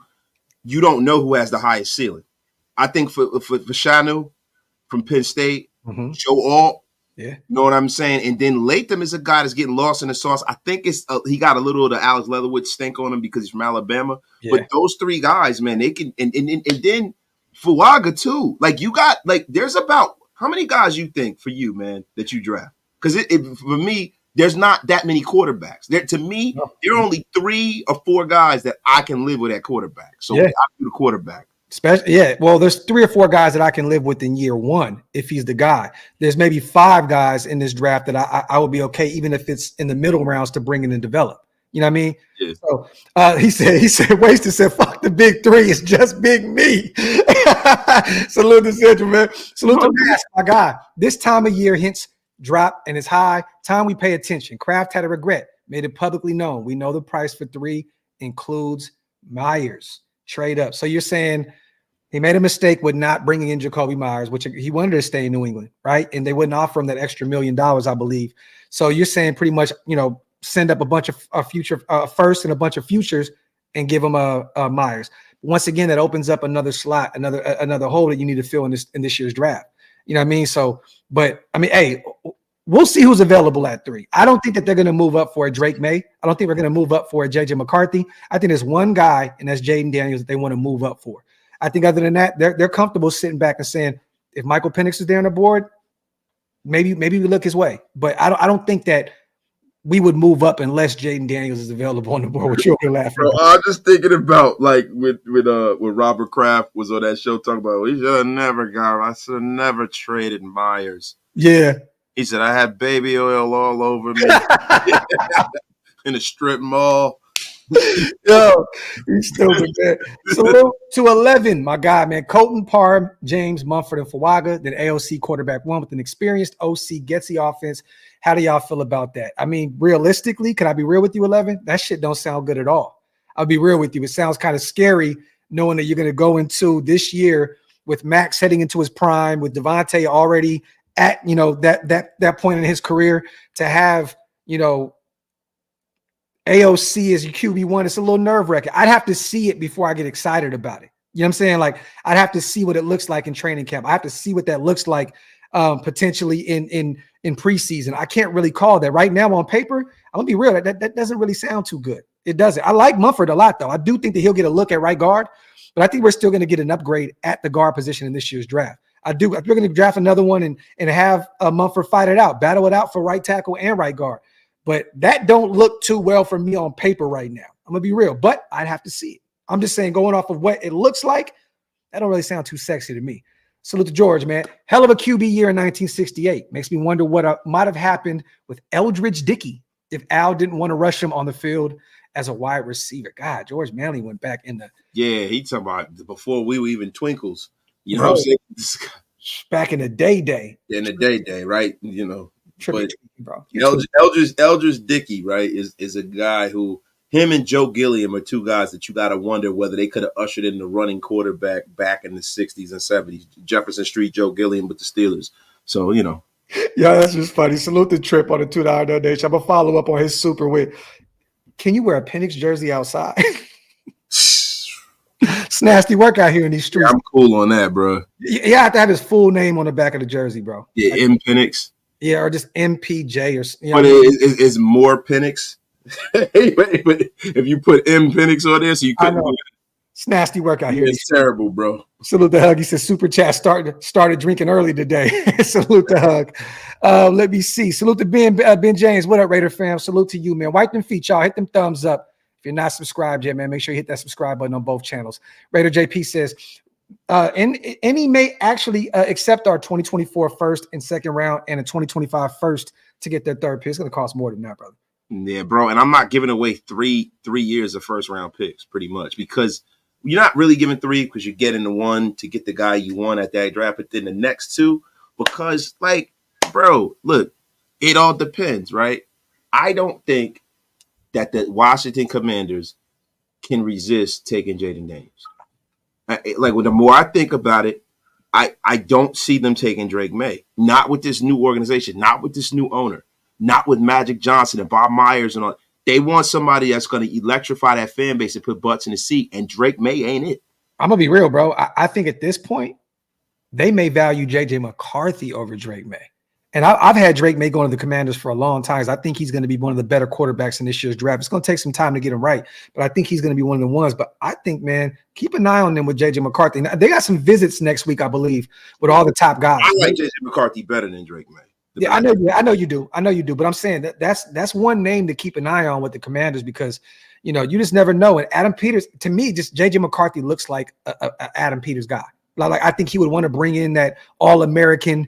you don't know who has the highest ceiling. I think for Shanu from Penn State, Joe Alt, you know what I'm saying? And then Latham is a guy that's getting lost in the sauce. I think he got a little of the Alex Leatherwood stink on him because he's from Alabama. Yeah. But those 3 guys, man, they can, and then Fuaga too. There's about, how many guys you think for you, man, that you draft? Because for me, there's not that many quarterbacks. There are only 3 or 4 guys that I can live with at quarterback. So I do the quarterback. Well, there's 3 or 4 guys that I can live with in year 1 if he's the guy. There's maybe 5 guys in this draft that I would be okay, even if it's in the middle rounds to bring in and develop. You know what I mean? Yeah. So he said, Wasted said, fuck the big 3. It's just big me. Salute to Central, man. Salute to Mass, my guy. This time of year, hence drop and it's high. Time we pay attention. Kraft had a regret, made it publicly known. We know the price for 3 includes Myers. Trade up. So you're saying he made a mistake with not bringing in Jacoby Myers, which he wanted to stay in New England, right? And they wouldn't offer him that extra $1 million, I believe. So you're saying pretty much, send up a bunch of future first and a bunch of futures and give him a Myers. Once again, that opens up another slot, another hole that you need to fill in this year's draft. You know what I mean? So, but I mean, hey, we'll see who's available at 3. I don't think that they're going to move up for a Drake May. I don't think we're going to move up for a JJ McCarthy. I think there's one guy, and that's Jaden Daniels, that they want to move up for. I think other than that, they're comfortable sitting back and saying, if Michael Penix is there on the board, maybe we look his way. But I don't think that we would move up unless Jaden Daniels is available on the board. What you're laughing Bro, about. I was just thinking about like with Robert Kraft was on that show talking about we should have I should have never traded Myers. Yeah. He said I had baby oil all over me in a strip mall. Yo, he's stupid, man. So to 11, my guy, man. Colton, Parham, James, Mumford, and Fuaga. Then AOC quarterback 1 with an experienced OC gets the offense. How do y'all feel about that? I mean, realistically, can I be real with you, 11? That shit don't sound good at all. I'll be real with you. It sounds kind of scary knowing that you're going to go into this year with Max heading into his prime, with Devante already at, that point in his career, to have, AOC as your QB1. It's a little nerve-wracking. I'd have to see it before I get excited about it. You know what I'm saying? Like, I'd have to see what it looks like in training camp. I have to see what that looks like potentially in preseason. I can't really call that right now on paper. I'm gonna be real. That doesn't really sound too good. It doesn't. I like Mumford a lot, though. I do think that he'll get a look at right guard, but I think we're still going to get an upgrade at the guard position in this year's draft. I do. We're going to draft another one and have Mumford fight it out, battle it out for right tackle and right guard. But that don't look too well for me on paper right now. I'm going to be real, but I'd have to see it. I'm just saying, going off of what it looks like, that don't really sound too sexy to me. Salute to George, man. Hell of a QB year in 1968. Makes me wonder what might have happened with Eldridge Dickey if Al didn't want to rush him on the field as a wide receiver. God, George Manley went back in the – Yeah, he talking about before we were even twinkles. You know what I'm saying? Back in the day. In the day, right? But bro. Eldridge Dickey, right, is a guy who him and Joe Gilliam are two guys that you got to wonder whether they could have ushered in the running quarterback back in the 60s and 70s. Jefferson Street, Joe Gilliam with the Steelers. So, Yeah, that's just funny. Salute the Trip on the $2 donation. I'm going to follow up on his super with, can you wear a Penix jersey outside? It's nasty work out here in these streets. Yeah, I'm cool on that, bro. You have to have his full name on the back of the jersey, bro. Yeah, M. Penix. Yeah, or just MPJ or But it's more Penix. But if you put M. Penix on there, so you couldn't. It's nasty work out here. It's terrible, bro. Salute the Hug. He says Super Chat started drinking early today. Salute the Hug. Let me see. Salute to Ben James. What up, Raider fam? Salute to you, man. Wipe them feet, y'all. Hit them thumbs up. If you're not subscribed yet, man, make sure you hit that subscribe button on both channels. Raider JP says, any may actually accept our 2024 first and second round and a 2025 first to get their third pick. It's going to cost more than that, brother. Yeah, bro. And I'm not giving away three years of first round picks pretty much because you're not really giving 3 because you're getting the 1 to get the guy you want at that draft, but then the next 2 because, like, bro, look, it all depends, right? I don't think that the Washington Commanders can resist taking Jaden Daniels. Like, the more I think about it, I don't see them taking Drake May. Not with this new organization, not with this new owner, not with Magic Johnson and Bob Myers and all. They want somebody that's going to electrify that fan base and put butts in the seat, and Drake May ain't it. I'm going to be real, bro. I think at this point, they may value J.J. McCarthy over Drake May. And I've had Drake May going to the Commanders for a long time. I think he's going to be one of the better quarterbacks in this year's draft. It's going to take some time to get him right, but I think he's going to be one of the ones. But I think, man, keep an eye on them with J.J. McCarthy. Now, they got some visits next week, I believe, with all the top guys. I like J.J. McCarthy better than Drake May. Yeah, I know you do. But I'm saying that's one name to keep an eye on with the Commanders because, you just never know. And Adam Peters, to me, just J.J. McCarthy looks like a Adam Peters guy. Like I think he would want to bring in that All-American.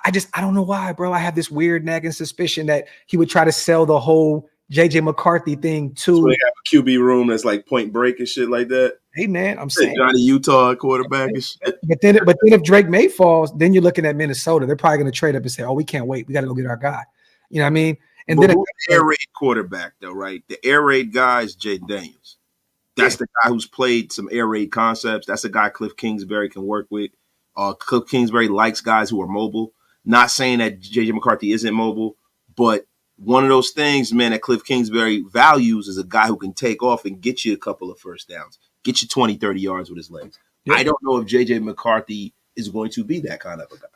I don't know why, bro. I have this weird nagging suspicion that he would try to sell the whole J.J. McCarthy thing to. So they have a QB room that's like Point Break and shit like that. Hey man, I'm saying Johnny Utah quarterback and shit. But then if Drake May falls, then you're looking at Minnesota. They're probably going to trade up and say, "Oh, we can't wait. We got to go get our guy." You know what I mean? And but then who's the air raid quarterback though, right? The air raid guy is Jaden Daniels. That's the guy who's played some air raid concepts. That's the guy Cliff Kingsbury can work with. Cliff Kingsbury likes guys who are mobile. Not saying that JJ McCarthy isn't mobile, but one of those things, man, that Cliff Kingsbury values is a guy who can take off and get you a couple of first downs, get you 20, 30 yards with his legs. Yeah. I don't know if JJ McCarthy is going to be that kind of a guy.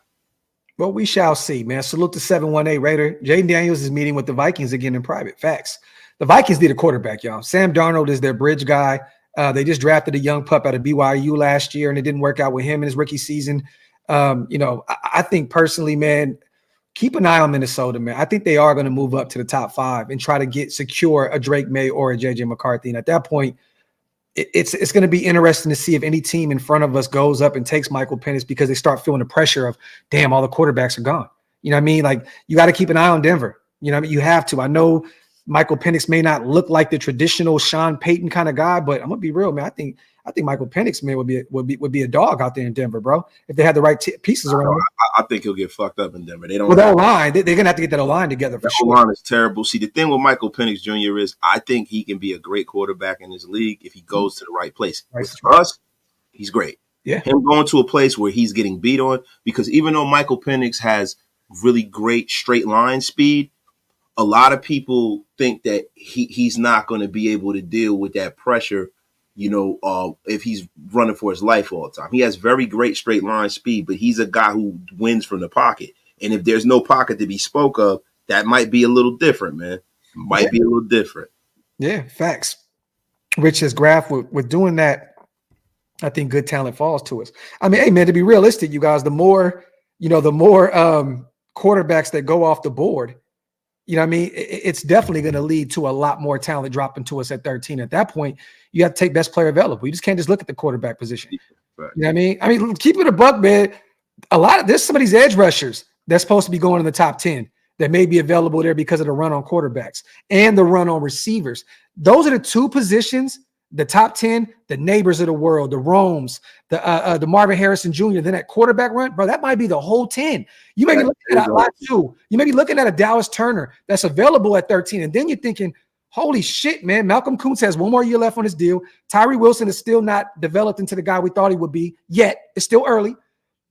Well, we shall see, man. Salute to 718 Raider. Jaden Daniels is meeting with the Vikings again in private. Facts. The Vikings need a quarterback, y'all. Sam Darnold is their bridge guy. They just drafted a young pup out of BYU last year, and it didn't work out with him in his rookie season. I think personally, man, keep an eye on Minnesota, man. I think they are going to move up to the top 5 and try to secure a Drake May or a JJ McCarthy. And at that point, it's going to be interesting to see if any team in front of us goes up and takes Michael Penix because they start feeling the pressure of, damn, all the quarterbacks are gone. You know what I mean? Like, you got to keep an eye on Denver. You know what I mean? You have to. I know Michael Penix may not look like the traditional Sean Payton kind of guy, but I'm gonna be real, man. I think Michael Penix, man, would be a dog out there in Denver, bro. If they had the right pieces around. I think he'll get fucked up in Denver. They don't. With O-line, they're gonna have to get that O-line together for sure. O-line is terrible. See, the thing with Michael Penix Jr. is, I think he can be a great quarterback in this league if he goes to the right place. For us, he's great. Yeah, him going to a place where he's getting beat on, because even though Michael Penix has really great straight line speed, a lot of people think that he's not going to be able to deal with that pressure, if he's running for his life all the time. He has very great straight line speed, but he's a guy who wins from the pocket. And if there's no pocket to be spoke of, that might be a little different, man. Might be a little different. Yeah, facts. Rich has graphed with doing that. I think good talent falls to us. I mean, hey, man, to be realistic, you guys, the more quarterbacks that go off the board, you know what I mean? It's definitely going to lead to a lot more talent dropping to us at 13. At that point, you have to take best player available. You just can't just look at the quarterback position. Right. You know what I mean? Keep it a buck, man. There's some of these edge rushers that's supposed to be going in the top 10 that may be available there because of the run on quarterbacks and the run on receivers. Those are the two positions, the top 10, the Neighbors of the world, the Romes, the Marvin Harrison Jr., then that quarterback run, bro, that might be the whole 10. You may be looking at a lot too. You may be looking at a Dallas Turner that's available at 13. And then you're thinking, holy shit, man, Malcolm Kuntz has one more year left on his deal. Tyree Wilson is still not developed into the guy we thought he would be yet. It's still early.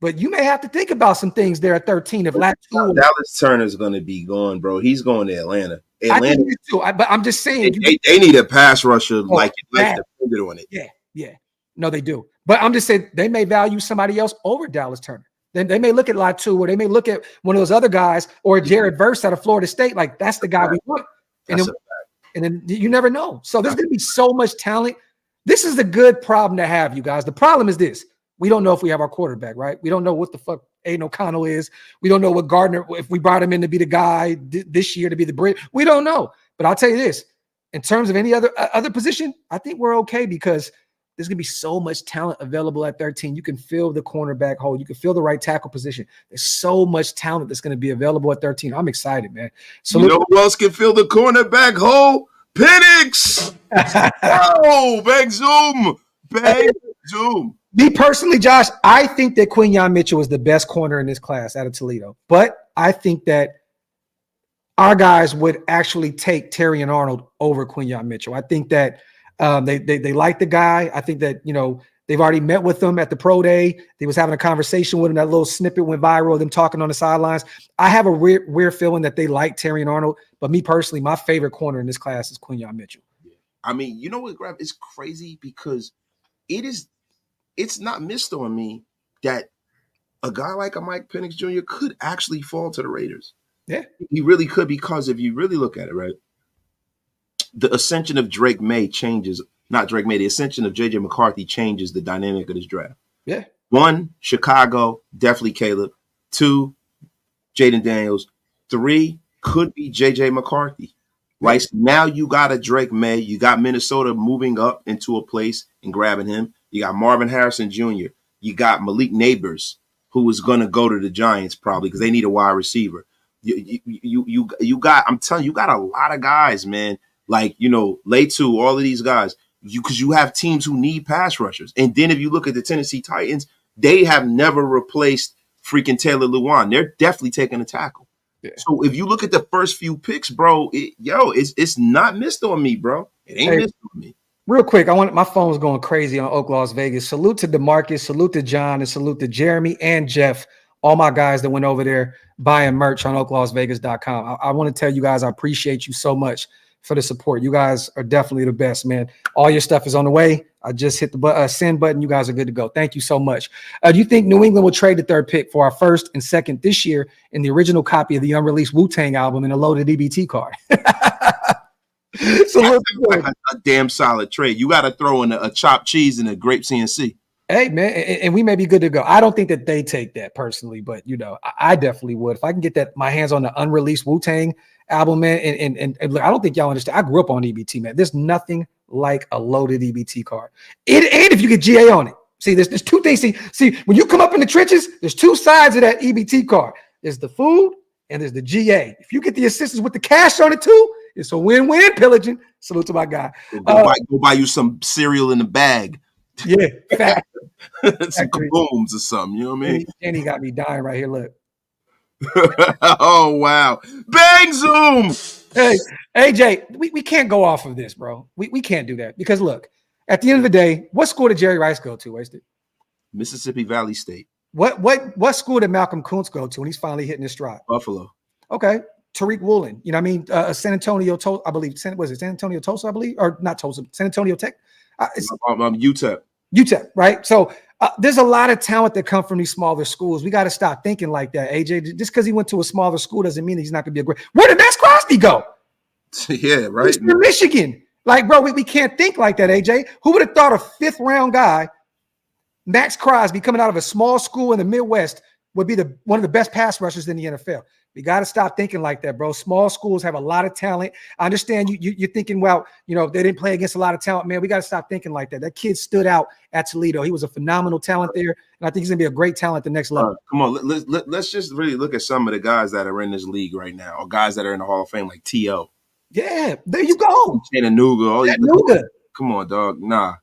But you may have to think about some things there at 13. If Dallas Turner's going to be gone, bro. He's going to Atlanta. I think too. But I'm just saying. They need a pass rusher like depended on it. Yeah. No, they do. But I'm just saying they may value somebody else over Dallas Turner. They may look at Latu, or they may look at one of those other guys, or Jared Verse out of Florida State. Like, that's the guy we want. And then you never know. So there's going to be so much talent. This is a good problem to have, you guys. The problem is this. We don't know if we have our quarterback, right? We don't know what the fuck Aiden O'Connell is. We don't know what Gardner, if we brought him in to be the guy this year to be the bridge. We don't know. But I'll tell you this. In terms of any other position, I think we're okay because there's going to be so much talent available at 13. You can fill the cornerback hole. You can fill the right tackle position. There's so much talent that's going to be available at 13. I'm excited, man. So you know who else can fill the cornerback hole? Penix. Oh, bang zoom. Bang zoom. Me personally, Josh, I think that Quinyon Mitchell is the best corner in this class out of Toledo. But I think that our guys would actually take Terry and Arnold over Quinyon Mitchell. I think that they like the guy. I think that, they've already met with him at the pro day. They was having a conversation with him. That little snippet went viral, them talking on the sidelines. I have a weird feeling that they like Terry and Arnold. But me personally, my favorite corner in this class is Quinyon Mitchell. I mean, you know what, Grab? It's crazy because it's not missed on me that a guy like a Mike Penix Jr. could actually fall to the Raiders. Yeah. He really could, because if you really look at it, right, the ascension of Drake May changes, not Drake May, the ascension of J.J. McCarthy changes the dynamic of this draft. Yeah. 1, Chicago, definitely Caleb. 2, Jaden Daniels. 3, could be J.J. McCarthy. Right? So now you got a Drake May. You got Minnesota moving up into a place and grabbing him. You got Marvin Harrison Jr. You got Malik Neighbors, who is going to go to the Giants probably because they need a wide receiver. You got, I'm telling you, you got a lot of guys, man, like, Latu, all of these guys, because you have teams who need pass rushers. And then if you look at the Tennessee Titans, they have never replaced freaking Taylor Lewan. They're definitely taking a tackle. Yeah. So if you look at the first few picks, bro, it's not missed on me, bro. It ain't missed on me. Real quick, my phone's going crazy on OakLosVegas. Salute to DeMarcus, salute to John, and salute to Jeremy and Jeff, all my guys that went over there buying merch on OakLosVegas.com. I want to tell you guys I appreciate you so much for the support. You guys are definitely the best, man. All your stuff is on the way. I just hit the send button. You guys are good to go. Thank you so much. Do you think New England will trade the third pick for our first and second this year in the original copy of the unreleased Wu-Tang album and a loaded EBT card? So like a damn solid trade. You got to throw in a chopped cheese and a grape CNC. Hey, man, and we may be good to go. I don't think that they take that personally, but, I definitely would. If I can get my hands on the unreleased Wu-Tang album, man, and look, I don't think y'all understand. I grew up on EBT, man. There's nothing like a loaded EBT card. And if you get GA on it. See, there's two things. See, when you come up in the trenches, there's two sides of that EBT card. There's the food and there's the GA. If you get the assistance with the cash on it too, it's a win-win, pillaging. Salute to my guy. Go buy you some cereal in the bag. Yeah, fact. Some kabooms or something. You know what I mean? And he got me dying right here. Look. Oh, wow. Bang Zoom. Hey, AJ, we can't go off of this, bro. We can't do that because, look, at the end of the day, what school did Jerry Rice go to, Wasted? Mississippi Valley State. What school did Malcolm Kuntz go to when he's finally hitting his stride? Buffalo. Okay. Tariq Woolen. You know what I mean? San Antonio, I believe. Was it San Antonio Tulsa, I believe? Or not Tulsa, San Antonio Tech? UTEP. UTEP, right? So there's a lot of talent that come from these smaller schools. We got to stop thinking like that, AJ. Just because he went to a smaller school doesn't mean that he's not going to be a great. Where did Max Crosby go? Yeah, right. He's in Michigan. Like, bro, we can't think like that, AJ. Who would have thought a fifth-round guy, Max Crosby, coming out of a small school in the Midwest, would be one of the best pass rushers in the NFL? We got to stop thinking like that, bro. Small schools have a lot of talent. I understand you're thinking, well, they didn't play against a lot of talent, man. We got to stop thinking like that. That kid stood out at Toledo. He was a phenomenal talent there, and I think he's going to be a great talent at the next level. Come on, let's just really look at some of the guys that are in this league right now, or guys that are in the Hall of Fame, like T.O. Yeah, there you go. Chattanooga. Come on, dog. Nah.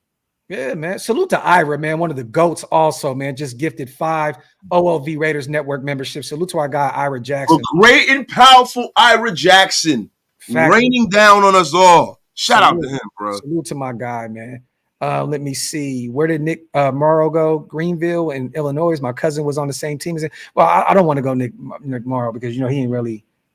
Yeah, man. Salute to Ira, man. One of the GOATs also, man. Just gifted 5 OLV Raiders Network memberships. Salute to our guy, Ira Jackson. A great and powerful Ira Jackson. Raining down on us all. Shout out to him, bro. Salute to my guy, man. Let me see. Where did Nick Morrow go? Greenville in Illinois. My cousin was on the same team as him. Well, I don't want to go Nick Morrow because,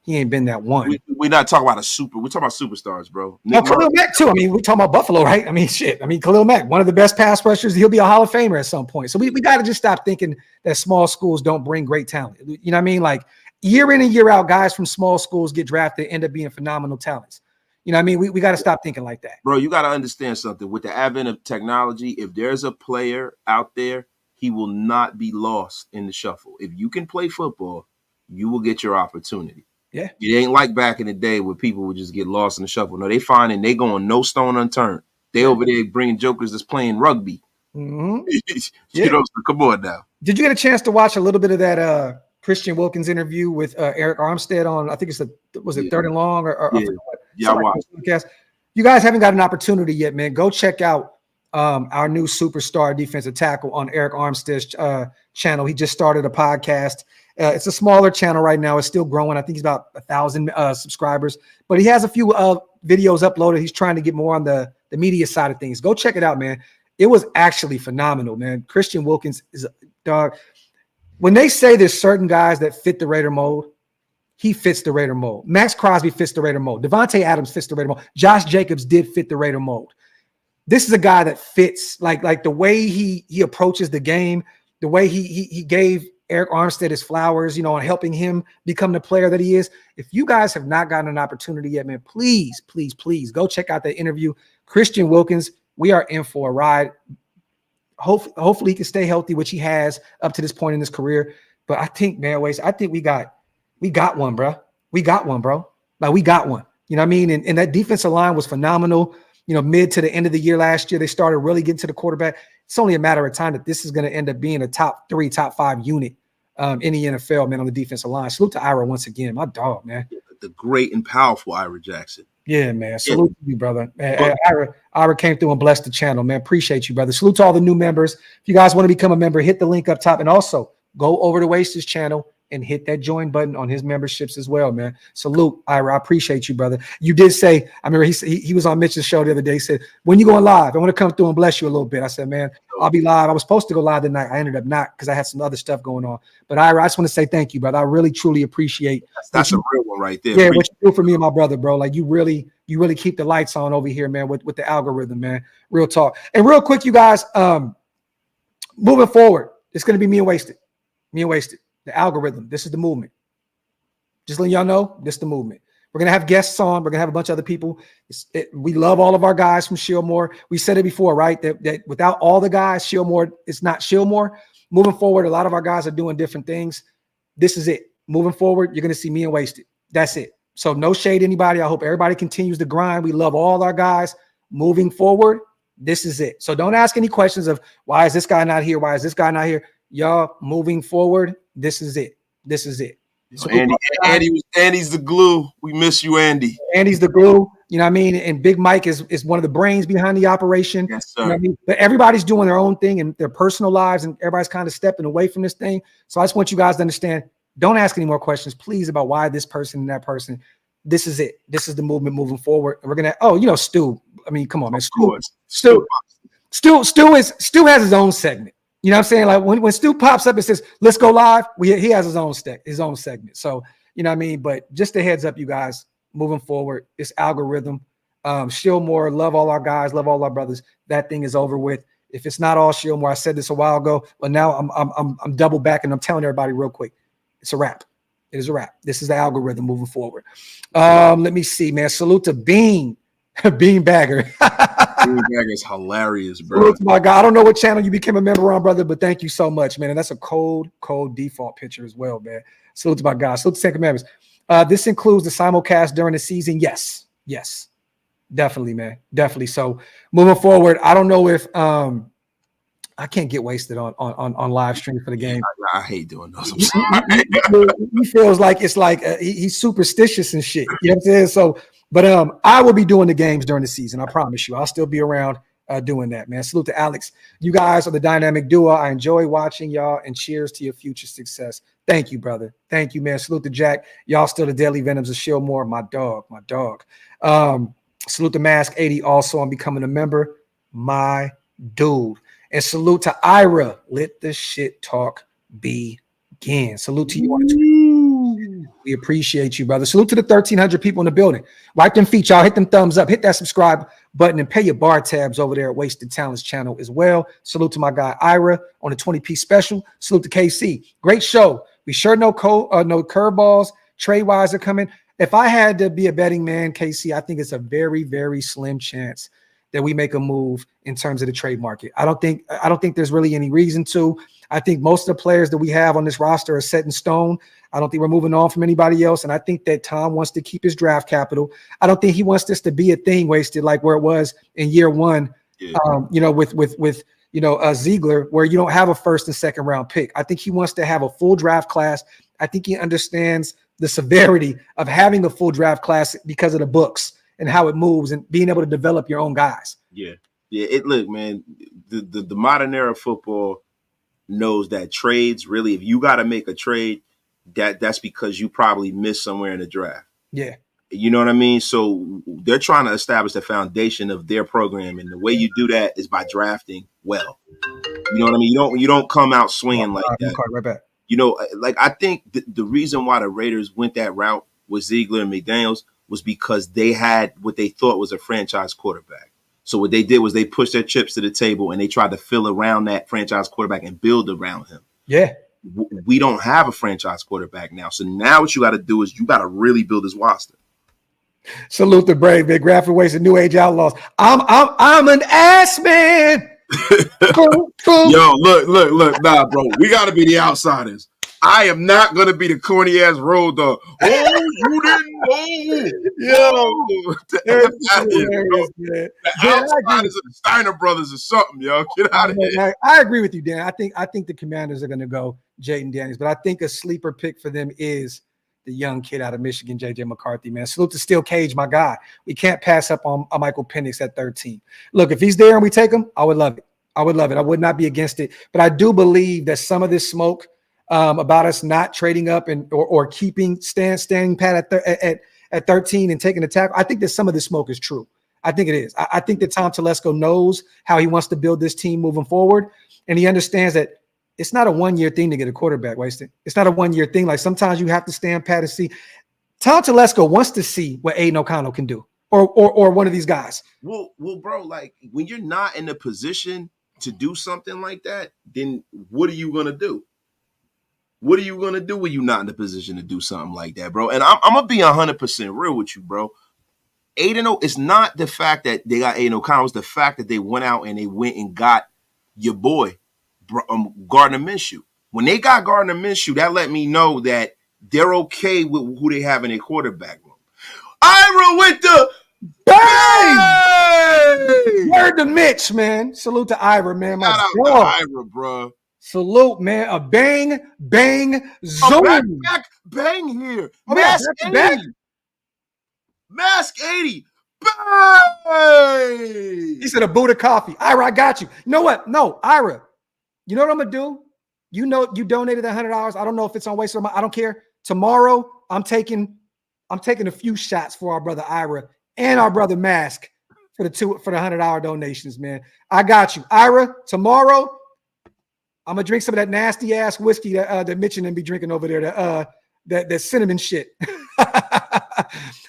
he ain't been that one. We're not talking about we're talking about superstars, bro. Khalil Mack, too. I mean, we're talking about Buffalo, right? I mean, shit. I mean, Khalil Mack, one of the best pass rushers. He'll be a Hall of Famer at some point. So we got to just stop thinking that small schools don't bring great talent. You know what I mean? Like, year in and year out, guys from small schools get drafted, end up being phenomenal talents. You know what I mean? We got to stop thinking like that. Bro, you got to understand something. With the advent of technology, if there's a player out there, he will not be lost in the shuffle. If you can play football, you will get your opportunity. Yeah. It ain't like back in the day where people would just get lost in the shuffle. No, they find and they going no stone unturned. They over there bringing jokers that's playing rugby. Mm-hmm. So come on now. Did you get a chance to watch a little bit of that Christian Wilkins interview with Eric Armstead on, I think it's Third and Long or I watched. You guys haven't got an opportunity yet, man. Go check out our new superstar defensive tackle on Eric Armstead's channel. He just started a podcast. It's a smaller channel right now. It's still growing. I think he's about 1,000 subscribers, but he has a few videos uploaded. He's trying to get more on the media side of things. Go check it out, man. It was actually phenomenal, man. Christian Wilkins is a dog. When they say there's certain guys that fit the Raider mold, he fits the Raider mold. Max Crosby fits the Raider mold. Devante Adams fits the Raider mold. Josh Jacobs did fit the Raider mold. This is a guy that fits like the way he approaches the game, the way he gave Eric Armstead his flowers, and helping him become the player that he is. If you guys have not gotten an opportunity yet, man, please, please, please go check out that interview. Christian Wilkins, we are in for a ride. Hopefully he can stay healthy, which he has up to this point in his career. But I think, man, I think we got one, bro. We got one, bro. Like, we got one. You know what I mean? And that defensive line was phenomenal. Mid to the end of the year last year, they started really getting to the quarterback. It's only a matter of time that this is going to end up being a top 3, top 5 unit in the NFL, man, on the defensive line. Salute to Ira once again. My dog, man. The great and powerful Ira Jackson. Yeah, man. Salute to you, brother. Ira came through and blessed the channel, man. Appreciate you, brother. Salute to all the new members. If you guys want to become a member, hit the link up top, and also go over to Waster's channel and hit that join button on his memberships as well, man. Salute, Ira. I appreciate you, brother. You did say, I remember he was on Mitchell's show the other day. He said, when you going live, I want to come through and bless you a little bit. I said, man, I'll be live. I was supposed to go live tonight. I ended up not because I had some other stuff going on. But Ira, I just want to say thank you, brother. I really, truly appreciate that's a real one right there. Yeah, what you do for me and my brother, bro. Like you really keep the lights on over here, man, with the algorithm, man. Real talk. And real quick, you guys, moving forward, it's going to be me and Wasted. Me and Wasted. The algorithm. This is the movement. Just letting y'all know, this is the movement. We're going to have guests on. We're going to have a bunch of other people. We love all of our guys from Shieldmore. We said it before, right? That without all the guys, Shieldmore, it's not Shieldmore. Moving forward, a lot of our guys are doing different things. This is it. Moving forward, you're going to see me and Wasted. That's it. So no shade to anybody. I hope everybody continues to grind. We love all our guys. Moving forward, this is it. So don't ask any questions of why is this guy not here? Why is this guy not here? Y'all, moving forward, this is it. This is it. So Andy's the glue. We miss you, Andy. Andy's the glue. You know what I mean? And Big Mike is one of the brains behind the operation. Yes, sir. You know what I mean? But everybody's doing their own thing in their personal lives, and everybody's kind of stepping away from this thing. So I just want you guys to understand, don't ask any more questions, please, about why this person and that person. This is it. This is the movement moving forward. And we're gonna, Stu. I mean, come on, man. Stu has his own segment. You know what I'm saying? Like when Stu pops up and says, let's go live, he has his own segment. So, you know what I mean? But just a heads up, you guys, moving forward, it's algorithm. Shieldmore, love all our guys, love all our brothers. That thing is over with. If it's not all Shieldmore, I said this a while ago, but now I'm double back and I'm telling everybody real quick. It's a wrap. It is a wrap. This is the algorithm moving forward. Let me see, man. Salute to Beanbagger. Beanbagger is hilarious, bro. Salute to my God. I don't know what channel you became a member on, brother, but thank you so much, man. And that's a cold default picture as well, man. Salute to my God. Salute to Ten Commandments. This includes the simulcast during the season. Yes. Definitely, man. Definitely. So moving forward, I don't know if I can't get wasted on live stream for the game. I hate doing those. I'm sorry. He feels like it's like he's superstitious and shit. You know what I'm saying? So, but I will be doing the games during the season. I promise you. I'll still be around doing that, man. Salute to Alex. You guys are the dynamic duo. I enjoy watching y'all, and cheers to your future success. Thank you, brother. Thank you, man. Salute to Jack. Y'all still the Daily Venoms of Shieldmore. My dog. Salute to Mask 80 also on becoming a member. My dude. And salute to Ira. Let the shit talk begin. Salute to you on the Twitter. We appreciate you, brother. Salute to the 1,300 people in the building. Wipe them feet, y'all. Hit them thumbs up. Hit that subscribe button and pay your bar tabs over there at Wasted Talents channel as well. Salute to my guy Ira on the 20-piece special. Salute to KC. Great show. We sure no curveballs. Trade-wise are coming. If I had to be a betting man, KC, I think it's a very, very slim chance that we make a move in terms of the trade market. I don't think there's really any reason to. I think most of the players that we have on this roster are set in stone. I don't think we're moving on from anybody else. And I think that Tom wants to keep his draft capital. I don't think he wants this to be a thing Wasted like where it was in year one, with Ziegler, where you don't have a first and second round pick. I think he wants to have a full draft class. I think he understands the severity of having a full draft class because of the books and how it moves and being able to develop your own guys. Yeah. Look, man, the modern era of football knows that trades really, if you got to make a trade, that's because you probably missed somewhere in the draft. Yeah. You know what I mean? So they're trying to establish the foundation of their program. And the way you do that is by drafting well. You know what I mean? You don't come out swinging like that. Right back. I think the reason why the Raiders went that route with Ziegler and McDaniels was because they had what they thought was a franchise quarterback. So what they did was they pushed their chips to the table and they tried to fill around that franchise quarterback and build around him. Yeah. We don't have a franchise quarterback now. So now what you got to do is you got to really build his roster. Salute the brave, big graphic waste of New Age Outlaws. I'm an ass man. Yo, look, nah, bro. We got to be the outsiders. I am not gonna be the corny ass road dog. Oh, you didn't know. Yo, the outsiders of the Steiner brothers or something, yo. Get out of here. I agree with you, Dan. I think the Commanders are gonna go Jaden Daniels, but I think a sleeper pick for them is the young kid out of Michigan, J.J. McCarthy, man. Salute to Steel Cage, my guy. We can't pass up on Michael Penix at 13. Look, if he's there and we take him, I would love it. I would love it. I would not be against it. But I do believe that some of this smoke about us not trading up and or keeping standing pat at 13 and taking the tackle, I think that some of this smoke is true. I think it is. I think that Tom Telesco knows how he wants to build this team moving forward, and he understands that it's not a one-year thing to get a quarterback, Wasted. It's not a one-year thing. Like sometimes you have to stand pat and see. Tom Telesco wants to see what Aiden O'Connell can do, or one of these guys. Well, bro, like when you're not in a position to do something like that, then what are you gonna do? What are you gonna do when you're not in a position to do something like that, bro? And I'm gonna be 100% real with you, bro. Aiden, it's not the fact that they got Aiden O'Connell, it's the fact that they went out and they went and got your boy, Gardner Minshew. When they got Gardner Minshew, that let me know that they're okay with who they have in their quarterback room. Ira with the bang! Word to Mitch, man. Salute to Ira, man. Shout out to Ira, bro. Salute, man. A bang, zoom. Back, bang here. Oh, Mask yeah, 80. Mask 80. Bang! He said a boot of coffee. Ira, I got you. You know what? No, Ira. You know what I'm gonna do? You know, you donated $100. I don't know if it's on waste or I don't care. Tomorrow, I'm taking a few shots for our brother Ira and our brother Mask for the $100 donations, man. I got you, Ira. Tomorrow, I'm gonna drink some of that nasty ass whiskey that Mitch and them be drinking over there. That cinnamon shit.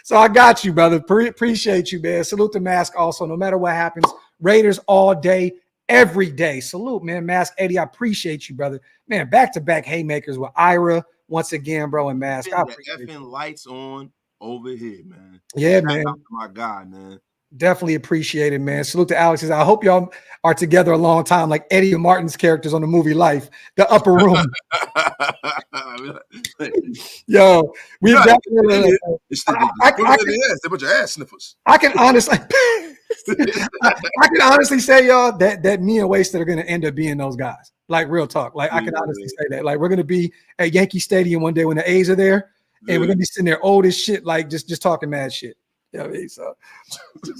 So I got you, brother. Appreciate you, man. Salute to Mask also. No matter what happens, Raiders all day, every day. Salute, man. Mask 80. I appreciate you, brother. Man, back-to-back haymakers with Ira once again, bro, and Mask. I appreciate effing lights on over here, man. Yeah, man. My guy, man. Definitely appreciate it, man. Salute to Alex. I hope y'all are together a long time, like Eddie and Martin's characters on the movie Life, The Upper Room. Yo, we definitely. I can honestly say, y'all, that me and Wasted are going to end up being those guys. Like real talk. Like I can honestly say that. Like we're going to be at Yankee Stadium one day when the A's are there, and we're going to be sitting there old as shit, like just talking mad shit. You know what I mean? So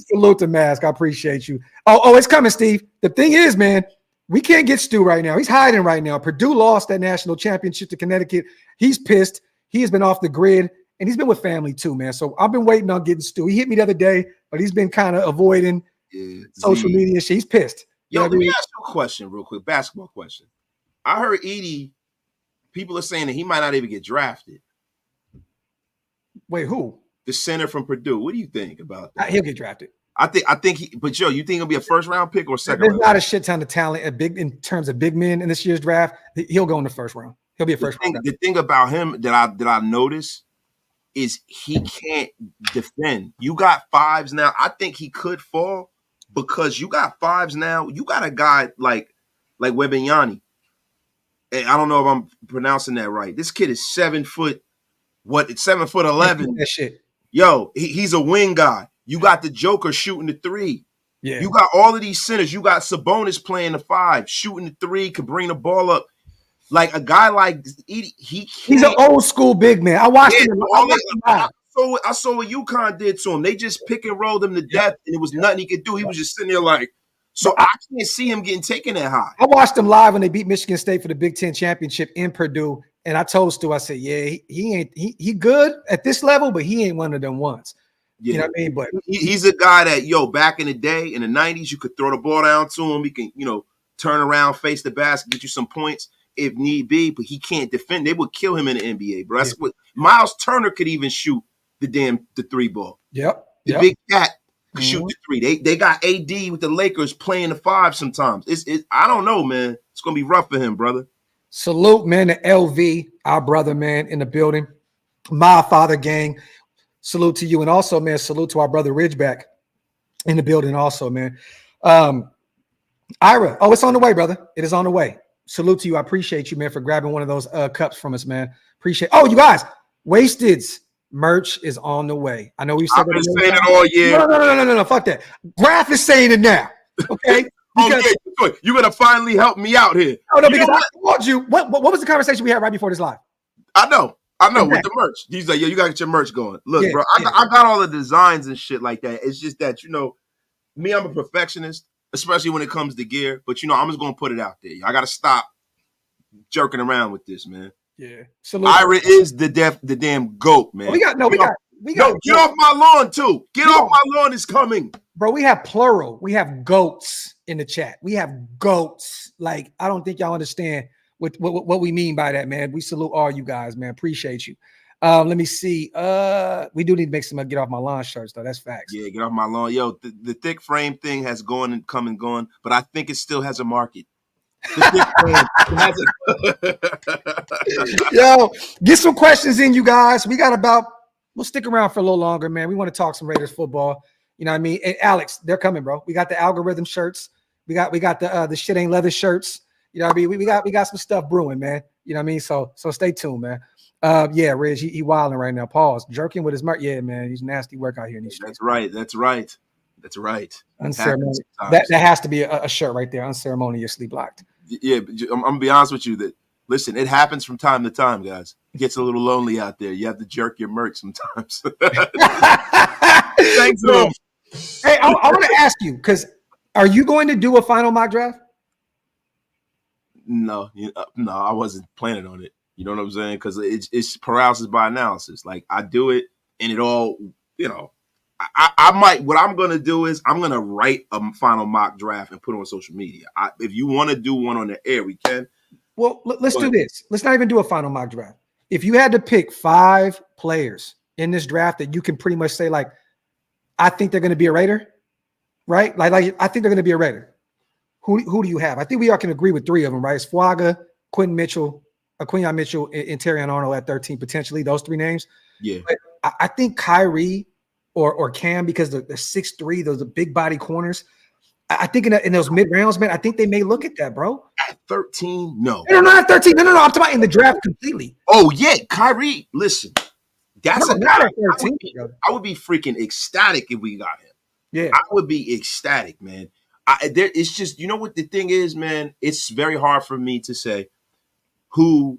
salute to Mask. I appreciate you. Oh, it's coming, Steve. The thing is, man, we can't get Stu right now. He's hiding right now. Purdue lost that national championship to Connecticut. He's pissed. He has been off the grid, and he's been with family too, man. So I've been waiting on getting Stu. He hit me the other day, but he's been kind of avoiding social media shit. He's pissed. Yo, let me ask you a question real quick. Basketball question. I heard Edie, people are saying that he might not even get drafted. Wait, who? The center from Purdue. What do you think about that? He'll get drafted. I think he, but Joe, you think he'll be a first round pick or second There's round? not a shit ton of talent in terms of big men in this year's draft. He'll go in the first round. He'll be a first round. The thing about him that I noticed is he can't defend. You got fives now. I think he could fall because you got fives now. You got a guy like Wembanyama. And I don't know if I'm pronouncing that right. This kid is 7 foot. It's 7'11". That shit. Yo, he's a wing guy. You got the Joker shooting the three. Yeah. You got all of these centers. You got Sabonis playing the five, shooting the three, could bring the ball up. Like a guy like Edie, he's an old school big man. I watched him. I saw what UConn did to him. They just pick and rolled him to death, and it was nothing he could do. He was just sitting there like, so I can't see him getting taken that high. I watched him live when they beat Michigan State for the Big Ten championship in Purdue. And I told Stu, I said, yeah, he good at this level, but he ain't one of them ones. Yeah. You know what I mean? But he's a guy that, back in the day, in the 90s, you could throw the ball down to him. He can, turn around, face the basket, get you some points if need be, but he can't defend. They would kill him in the NBA, bro. That's what Miles Turner could even shoot the three ball. Yep. The big cat could shoot the three. They got AD with the Lakers playing the five sometimes. I don't know, man. It's gonna be rough for him, brother. Salute, man, to LV, our brother, man, in the building. My father gang. Salute to you. And also, man, salute to our brother Ridgeback in the building also, man. Ira, it's on the way, brother. It is on the way. Salute to you. I appreciate you, man, for grabbing one of those cups from us, man. Appreciate. Oh, you guys, Wasted's merch is on the way. I know we've said been saying it all year. No. Fuck that. Graph is saying it now. Okay. You're gonna finally help me out here. Oh no, because I told you what was the conversation we had right before this live? I know. I know, with the merch. He's like, yo, you got to get your merch going. Look, bro, I got all the designs and shit like that. It's just that, me, I'm a perfectionist, especially when it comes to gear. But, I'm just going to put it out there. I got to stop jerking around with this, man. Yeah. Ira is the damn GOAT, man. Get off my lawn, too. Get off my lawn is coming. Bro, we have plural. We have GOATs in the chat. We have GOATs. Like, I don't think y'all understand what we mean by that, man. We salute all you guys, man. Appreciate you. Let me see. We do need to make some get off my lawn shirts, though. That's facts. Yeah, get off my lawn. Yo, the thick frame thing has gone and come and gone, but I think it still has a market. Yo, get some questions in, you guys. We'll stick around for a little longer, man. We want to talk some Raiders football. You know what I mean? And Alex, they're coming, bro. We got the algorithm shirts. We got the shit ain't leather shirts. You know what I mean? We got some stuff brewing, man. You know what I mean? So stay tuned, man. Yeah, Riz, he wilding right now. Pause. Jerking with his merch. Yeah, man. He's nasty work out here in these streets. That's right. Unceremonious. That has to be a shirt right there. Unceremoniously blocked. Yeah, I'm gonna be honest with you that listen, it happens from time to time, guys. It gets a little lonely out there. You have to jerk your merch sometimes. Thanks, bro. Hey, I want to ask you, because are you going to do a final mock draft? No, I wasn't planning on it. You know what I'm saying? Because it's paralysis by analysis. Like I do it, and it all, I might. What I'm gonna do is I'm gonna write a final mock draft and put it on social media. If you want to do one on the air, we can. Well, let's do this. Let's not even do a final mock draft. If you had to pick 5 players in this draft that you can pretty much say, like, I think they're going to be a Raider, right? Like I think they're going to be a Raider. Who do you have? I think we all can agree with 3 of them, right? It's Fuaga, Quinton Mitchell, Quinyon Mitchell, and Terrion Arnold at 13, potentially those 3 names. Yeah. But I think Kyrie or Cam, because they're 6'3", those are big body corners. I think in those mid rounds, man, I think they may look at that, bro. At 13, no. No, not 13. No. I'm talking about in the draft completely. Oh yeah, Kyrie. Listen, that's not at 13. I would be freaking ecstatic if we got him. Yeah, I would be ecstatic, man. It's just, you know what the thing is, man. It's very hard for me to say who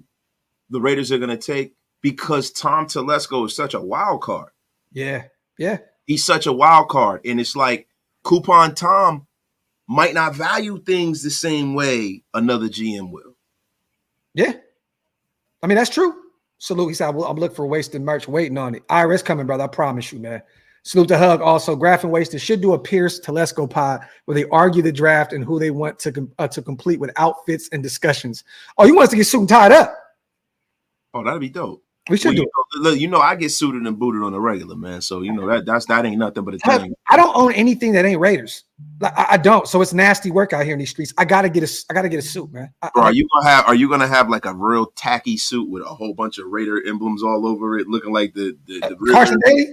the Raiders are going to take because Tom Telesco is such a wild card. Yeah. He's such a wild card, and it's like Coupon Tom might not value things the same way another GM will. Yeah. I mean, that's true. Salute. He said, I'm looking for wasted merch, waiting on it. Iris coming, brother. I promise you, man. Salute to Hug. Also, Graph and Wasted should do a Pierce Telesco pod where they argue the draft and who they want to complete with outfits and discussions. Oh, you want us to get suit and tied up? Oh, that'd be dope. We should do it. Look, I get suited and booted on the regular, man. So that ain't nothing but a thing. I don't own anything that ain't Raiders. Like, I don't. So it's nasty work out here in these streets. I gotta get a suit, man. Bro, are you gonna have like a real tacky suit with a whole bunch of Raider emblems all over it, looking like the Carson Daly?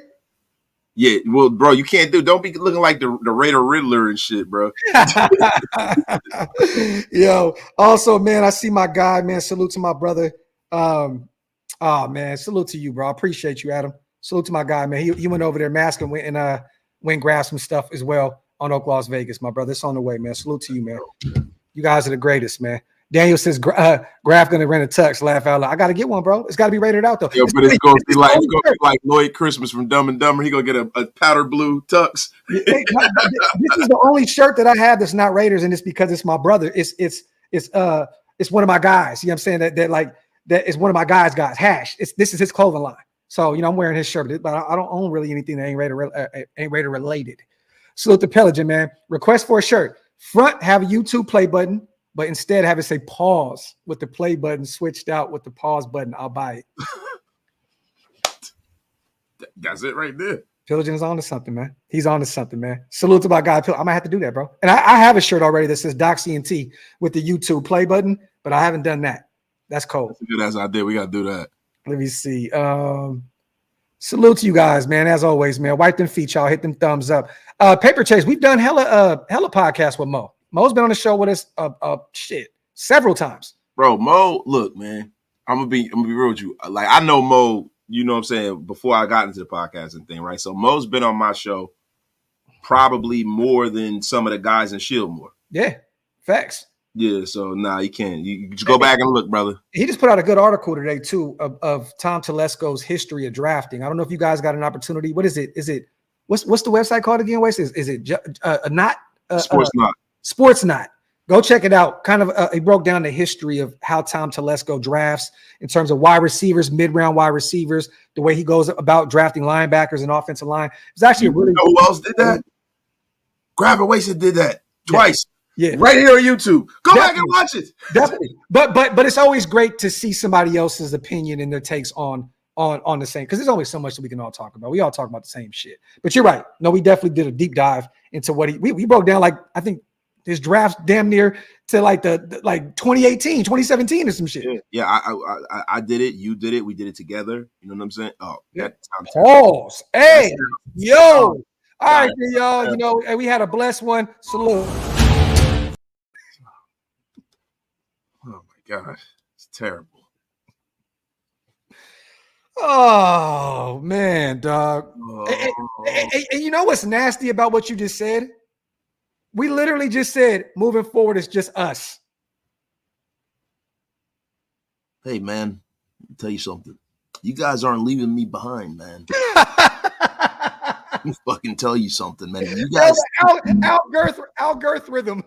Yeah, well, bro, you can't don't be looking like the Raider Riddler and shit, bro. Yo, also, man, I see my guy, man. Salute to my brother. Oh man, salute to you, bro. I appreciate you, Adam. Salute to my guy, man. He went over there, mask and went and grabbed some stuff as well on OakLosVegas, my brother. It's on the way, man. Salute to you, man. You guys are the greatest, man. Daniel says Graf gonna rent a tux. Laugh out loud. I gotta get one, bro. It's gotta be rated out though. Yo, but it's gonna be like Lloyd Christmas from Dumb and Dumber. He gonna get a powder blue tux. This is the only shirt that I have that's not Raiders, and it's because it's my brother. It's one of my guys. You know what I'm saying? That is one of my guys. Hash. This is his clothing line. So I'm wearing his shirt, but I don't own really anything that ain't Raider related. Salute to Pelican, man. Request for a shirt. Front have a YouTube play button, but instead have it say pause with the play button switched out with the pause button. I'll buy it. That's it right there. Pelican is on to something, man. He's on to something, man. Salute to my guy. I might have to do that, bro. And I have a shirt already that says Doxy and T with the YouTube play button, but I haven't done that. That's cold. That's a good ass idea. We got to do that. Let me see. Salute to you guys, man. As always, man. Wipe them feet, y'all. Hit them thumbs up. Paper Chase, we've done hella podcasts with Mo. Mo's been on the show with us several times. Bro, Mo, look, man. I'm gonna be real with you. Like, I know Mo, you know what I'm saying, before I got into the podcasting thing, right? So Mo's been on my show probably more than some of the guys in Shieldmore. Yeah, facts. Yeah, so you can't. You just go back and look, brother. He just put out a good article today too of Tom Telesco's history of drafting. I don't know if you guys got an opportunity. What is it? What's the website called again? Is it Sports Not? Sports Not. Go check it out. Kind of, he broke down the history of how Tom Telesco drafts in terms of wide receivers, mid-round wide receivers, the way he goes about drafting linebackers and offensive line. It's actually a really. Who else did that? Gravin Wasted did that twice. Yeah, right here on YouTube. Go back and watch it. Definitely, but it's always great to see somebody else's opinion and their takes on the same, because there's always so much that we can all talk about. We all talk about the same shit. But you're right. No, we definitely did a deep dive into what we broke down. Like, I think his draft damn near to like the 2018, 2017 or some shit. Yeah, I did it. You did it. We did it together. You know what I'm saying? Oh, yeah. Pause. Hey, yo. All right, y'all. You know, we had a blessed one. Salute. Oh my gosh, it's terrible. Oh man, dog. And you know what's nasty about what you just said? We literally just said moving forward it's just us. Hey man, let me tell you something. You guys aren't leaving me behind, man. Let me fucking tell you something, man. You guys Algirth rhythm.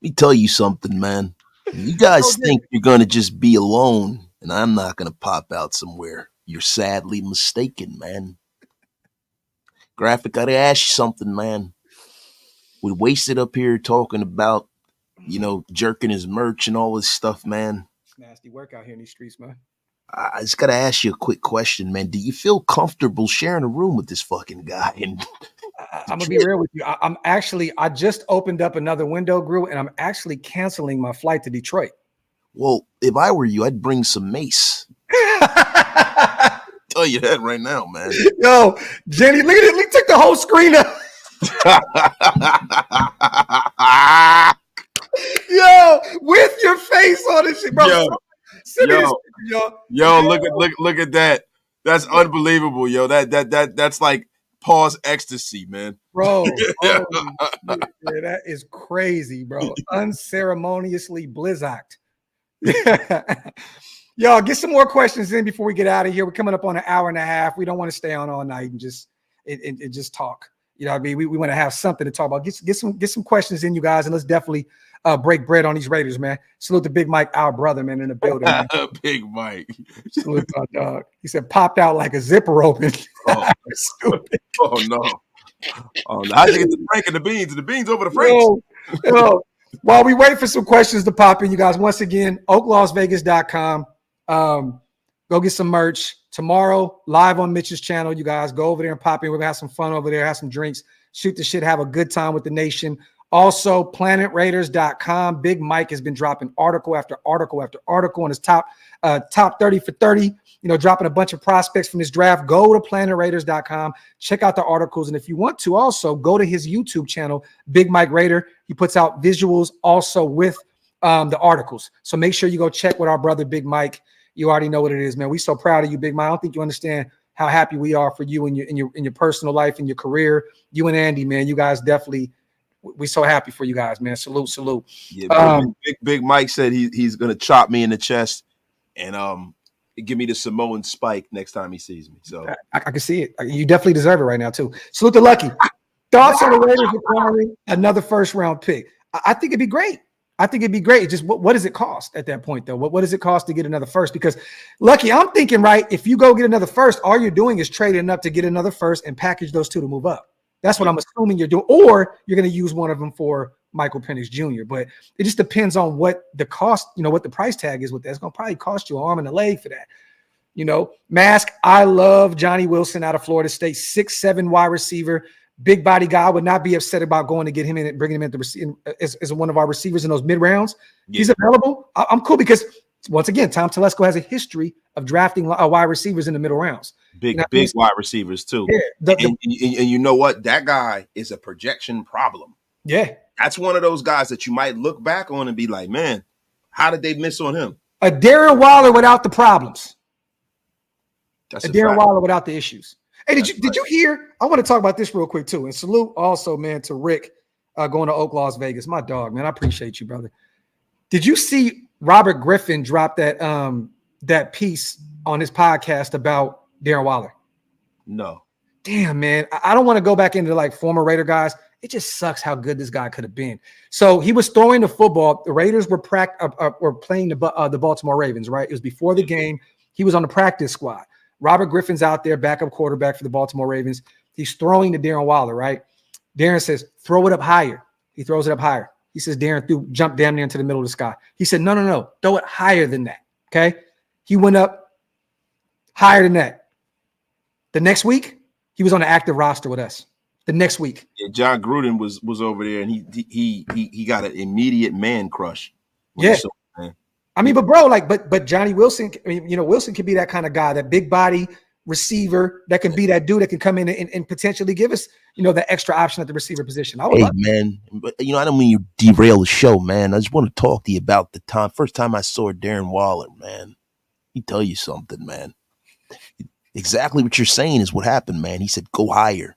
Let me tell you something, man. You guys think you're gonna just be alone and I'm not gonna pop out somewhere. You're sadly mistaken, man. Graphic, gotta ask you something, man. We wasted up here talking about, jerking his merch and all this stuff, man. It's nasty work out here in these streets, man. I just gotta ask you a quick question, man. Do you feel comfortable sharing a room with this fucking guy? And I'm gonna be real with you. I just opened up another window grill and I'm actually canceling my flight to Detroit. Well, if I were you, I'd bring some mace. Tell you that right now, man. Yo, Jenny, look at it. He took the whole screen up. Yo, with your face on this shit, bro. Yo, look at that. That's unbelievable, yo. That's like pause ecstasy, man. Bro, that is crazy, bro. Unceremoniously blizzard. Y'all, get some more questions in before we get out of here. We're coming up on an hour and a half. We don't want to stay on all night and just talk. You know what I mean? We want to have something to talk about. Get some questions in, you guys, and let's definitely break bread on these Raiders, man. Salute to Big Mike, our brother, man, in the building. Man. Big Mike. Salute to our dog. He said, popped out like a zipper open. Oh, stupid. Oh, no. Oh, I think it's the Frank and the beans. The beans over the Franks. Yo, while we wait for some questions to pop in, you guys, once again, OakLosVegas.com. Go get some merch. Tomorrow, live on Mitch's channel, you guys. Go over there and pop in. We're going to have some fun over there, have some drinks, shoot the shit, have a good time with the nation. Also, PlanetRaiders.com. Big Mike has been dropping article after article after article on his top 30 for 30, dropping a bunch of prospects from this draft. Go to PlanetRaiders.com. Check out the articles. And if you want to also go to his YouTube channel, Big Mike Raider. He puts out visuals also with the articles. So make sure you go check with our brother, Big Mike. You already know what it is, man. We're so proud of you, Big Mike. I don't think you understand how happy we are for you in your personal life, in your career. You and Andy, man, you guys definitely, we're so happy for you guys, man. Salute. Yeah, Big Mike said he's gonna chop me in the chest and give me the Samoan spike next time he sees me. So I can see it. You definitely deserve it right now too. Salute to Lucky. Thoughts on the Raiders acquiring another first round pick? I think it'd be great. Just what does it cost at that point, though? What does it cost to get another first? Because, Lucky, I'm thinking, right, if you go get another first, all you're doing is trading up to get another first and package those two to move up. That's what I'm assuming you're doing. Or you're going to use one of them for Michael Penix Jr. But it just depends on what the cost, what the price tag is with that. It's going to probably cost you an arm and a leg for that. Mask, I love Johnny Wilson out of Florida State, 6'7" wide receiver. Big body guy. I would not be upset about going to get him in and bringing him in as one of our receivers in those mid rounds. Yeah. He's available. I'm cool because once again, Tom Telesco has a history of drafting wide receivers in the middle rounds. Big wide receivers too. Yeah, and you know what? That guy is a projection problem. Yeah, that's one of those guys that you might look back on and be like, man, how did they miss on him? A Darren Waller without the problems. That's a Darren Waller without the issues. Hey, did you hear? I want to talk about this real quick too. And salute also, man, to Rick going to OakLosVegas. My dog, man. I appreciate you, brother. Did you see Robert Griffin drop that piece on his podcast about Darren Waller? No. Damn, man. I don't want to go back into like former Raider guys. It just sucks how good this guy could have been. So he was throwing the football. The Raiders were playing the Baltimore Ravens, right? It was before the game. He was on the practice squad. Robert Griffin's out there, backup quarterback for the Baltimore Ravens. He's throwing to Darren Waller, right? Darren says, throw it up higher. He throws it up higher. He says, Darren jumped damn near into the middle of the sky. He said, no. Throw it higher than that, okay? He went up higher than that. The next week, he was on the active roster with us. The next week. Yeah, John Gruden was over there, and he got an immediate man crush. Yeah. I mean, but bro, but Johnny Wilson, Wilson could be that kind of guy, that big body receiver that can be that dude that can come in and potentially give us, the extra option at the receiver position. Man, but I don't mean you derail the show, man. I just want to talk to you about the first time I saw Darren Waller, man. Let me tell you something, man. Exactly what you're saying is what happened, man. He said, go higher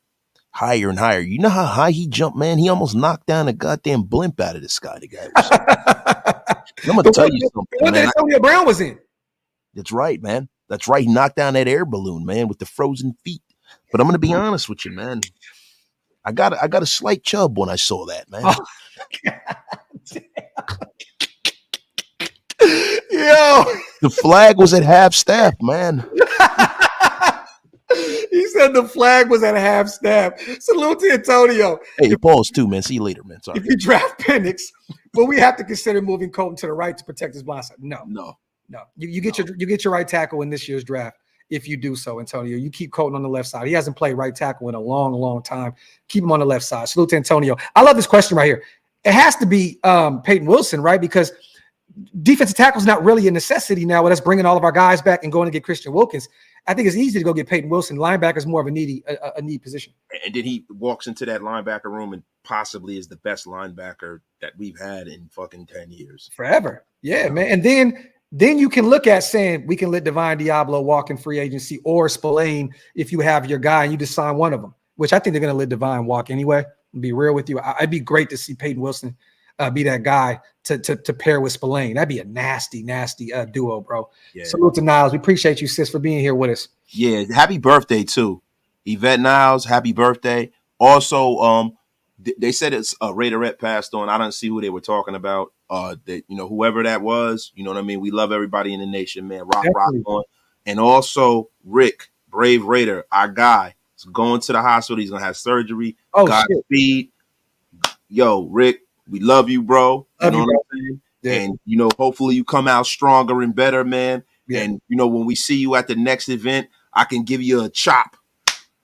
and higher. You know how high he jumped, man? He almost knocked down a goddamn blimp out of the sky. The guy was I'm going to tell you something, man. What Antonio Brown was in. That's right, man. That's right. He knocked down that air balloon, man, with the frozen feet. But I'm going to be honest with you, man. I got a slight chub when I saw that, man. Yo. The flag was at half staff, man. He said the flag was at half staff. Salute to Antonio. Hey, pause too, man. See you later, man. Sorry. If you draft Penix, will we have to consider moving Colton to the right to protect his blind side? No. You get your right tackle in this year's draft if you do so, Antonio. You keep Colton on the left side. He hasn't played right tackle in a long, long time. Keep him on the left side. Salute to Antonio. I love this question right here. It has to be Peyton Wilson, right? Because defensive tackle is not really a necessity now with us bringing all of our guys back and going to get Christian Wilkins. I think it's easy to go get Peyton Wilson. Linebacker is more of a need position. And then he walks into that linebacker room and possibly is the best linebacker that we've had in fucking 10 years. Forever. Yeah, man. And then you can look at saying we can let Divine Diablo walk in free agency or Spillane if you have your guy and you just sign one of them, which I think they're going to let Divine walk anyway. I'll be real with you. I'd be great to see Peyton Wilson be that guy to pair with Spillane. That'd be a nasty duo, bro. Yeah. Salute to Niles. We appreciate you, sis, for being here with us. Yeah, happy birthday too, Yvette Niles. Happy birthday. Also, they said it's a Raiderette passed on. I don't see who they were talking about. Whoever that was, you know what I mean. We love everybody in the nation, man. Rock on. And also Rick, Brave Raider, our guy, is going to the hospital. He's gonna have surgery. Oh, Godspeed. Yo, Rick. We love you, bro. You know what I'm saying? Yeah. And, hopefully you come out stronger and better, man. Yeah. And, when we see you at the next event, I can give you a chop.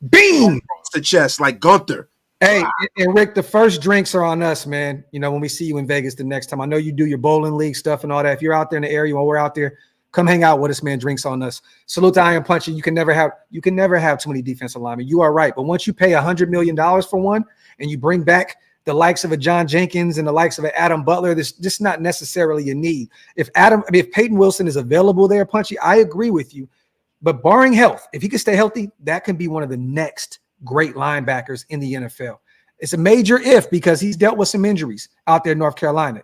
Beam! Across the chest like Gunther. Hey, and Rick, the first drinks are on us, man. When we see you in Vegas the next time. I know you do your bowling league stuff and all that. If you're out there in the area while we're out there, come hang out with us, man. Drinks on us. Salute to Iron Puncher. You can never have too many defensive linemen. You are right. But once you pay $100 million for one and you bring back the likes of a John Jenkins and the likes of an Adam Butler, this just not necessarily a need. If Peyton Wilson is available there, Punchy, I agree with you. But barring health, if he can stay healthy, that can be one of the next great linebackers in the NFL. It's a major if because he's dealt with some injuries out there in North Carolina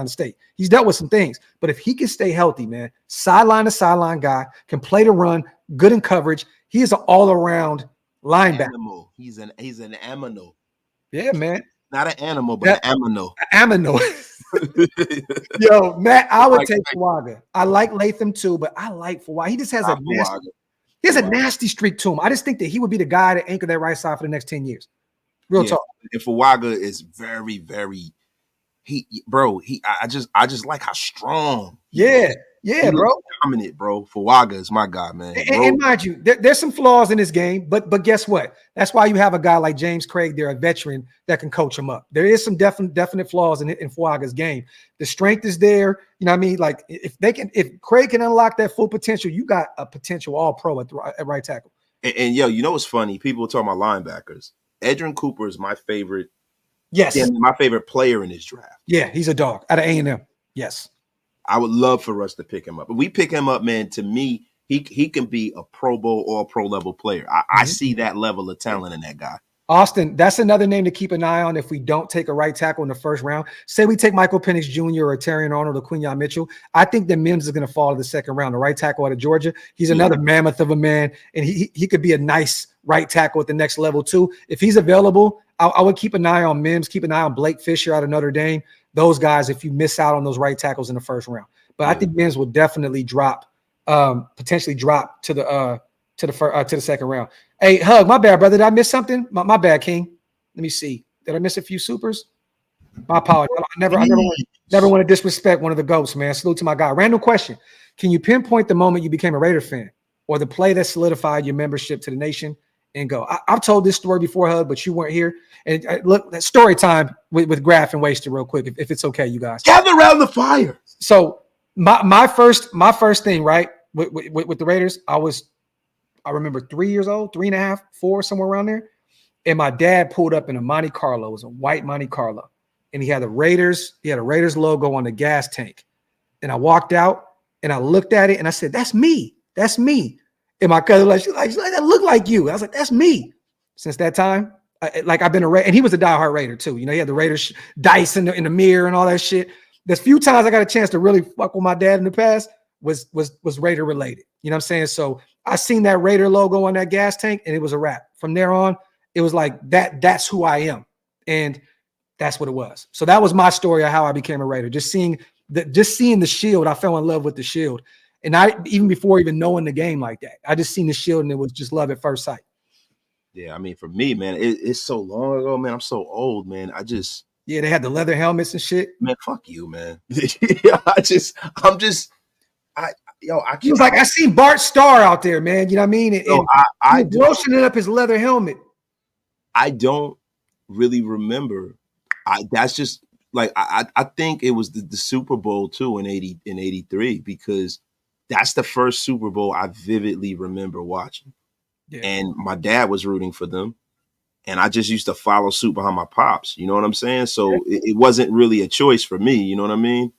State. He's dealt with some things. But if he can stay healthy, man, sideline to sideline guy, can play the run, good in coverage. He is an all-around linebacker. Animal. He's an aminal. Yeah, man. Not an animal, but an aminal. Aminal. Yo, Matt, I would take Fuaga. I like Latham too, but I like Fuaga. He just has a nasty streak to him. I just think that he would be the guy to anchor that right side for the next 10 years. Real talk. And Fuaga is very, very I just like how strong. Yeah, bro. Dominant, bro. Fuaga is my guy, man. And mind you, there's some flaws in this game, but guess what? That's why you have a guy like James Craig there, a veteran that can coach him up. There is some definite flaws in Fuaga's game. The strength is there. You know what I mean? Like if Craig can unlock that full potential, you got a potential all-pro at right tackle. And yo, you know what's funny? People talk about linebackers. Edrin Cooper is my favorite. Yes, my favorite player in this draft. Yeah, he's a dog out of A&M. Yes. I would love for us to pick him up. If we pick him up, man, to me, he can be a Pro Bowl or Pro level player. I see that level of talent in that guy. Austin, that's another name to keep an eye on if we don't take a right tackle in the first round. Say we take Michael Penix Jr. or Terrion Arnold or Quinyon Mitchell. I think that Mims is going to fall to the second round. The right tackle out of Georgia. He's another mammoth of a man, and he could be a nice right tackle at the next level too. If he's available, I would keep an eye on Mims, keep an eye on Blake Fisher out of Notre Dame. Those guys, if you miss out on those right tackles in the first round. But I think Mims will definitely potentially drop to the second round. Hey, Hug, my bad, brother. Did I miss something? My bad, King. Let me see. Did I miss a few supers? My apologies. I never want to disrespect one of the GOATs, man. Salute to my guy. Random question. Can you pinpoint the moment you became a Raider fan or the play that solidified your membership to the nation and go? I've told this story before, Hug, but you weren't here. And look, that story time with Graf and Wasted real quick, if it's okay, you guys. Gather around the fire. So my first thing, right, with the Raiders, I remember 3 years old, 3.5, 4, somewhere around there. And my dad pulled up in a Monte Carlo. It was a white Monte Carlo. And he had a Raiders logo on the gas tank. And I walked out and I looked at it and I said, that's me. That's me. And my cousin like that look like you. I was like, that's me. Since that time, I've been a Raider. And he was a diehard Raider too. You know, he had the Raiders dice in the mirror and all that shit. There's few times I got a chance to really fuck with my dad in the past was Raider related. You know what I'm saying? So I seen that Raider logo on that gas tank and it was a wrap. From there on, it was like that's who I am. And that's what it was. So that was my story of how I became a Raider. Just seeing the shield, I fell in love with the shield. And even before even knowing the game like that, I just seen the shield and it was just love at first sight. Yeah, I mean, for me, man, it's so long ago, man. I'm so old, man. They had the leather helmets and shit. Man, fuck you, man. He was like, I seen Bart Starr out there, man. You know what I mean? And I lotioning up his leather helmet. I don't really remember. That's just like I think it was the Super Bowl too in 83 because that's the first Super Bowl I vividly remember watching. Yeah. And my dad was rooting for them. And I just used to follow suit behind my pops. You know what I'm saying? So it wasn't really a choice for me. You know what I mean?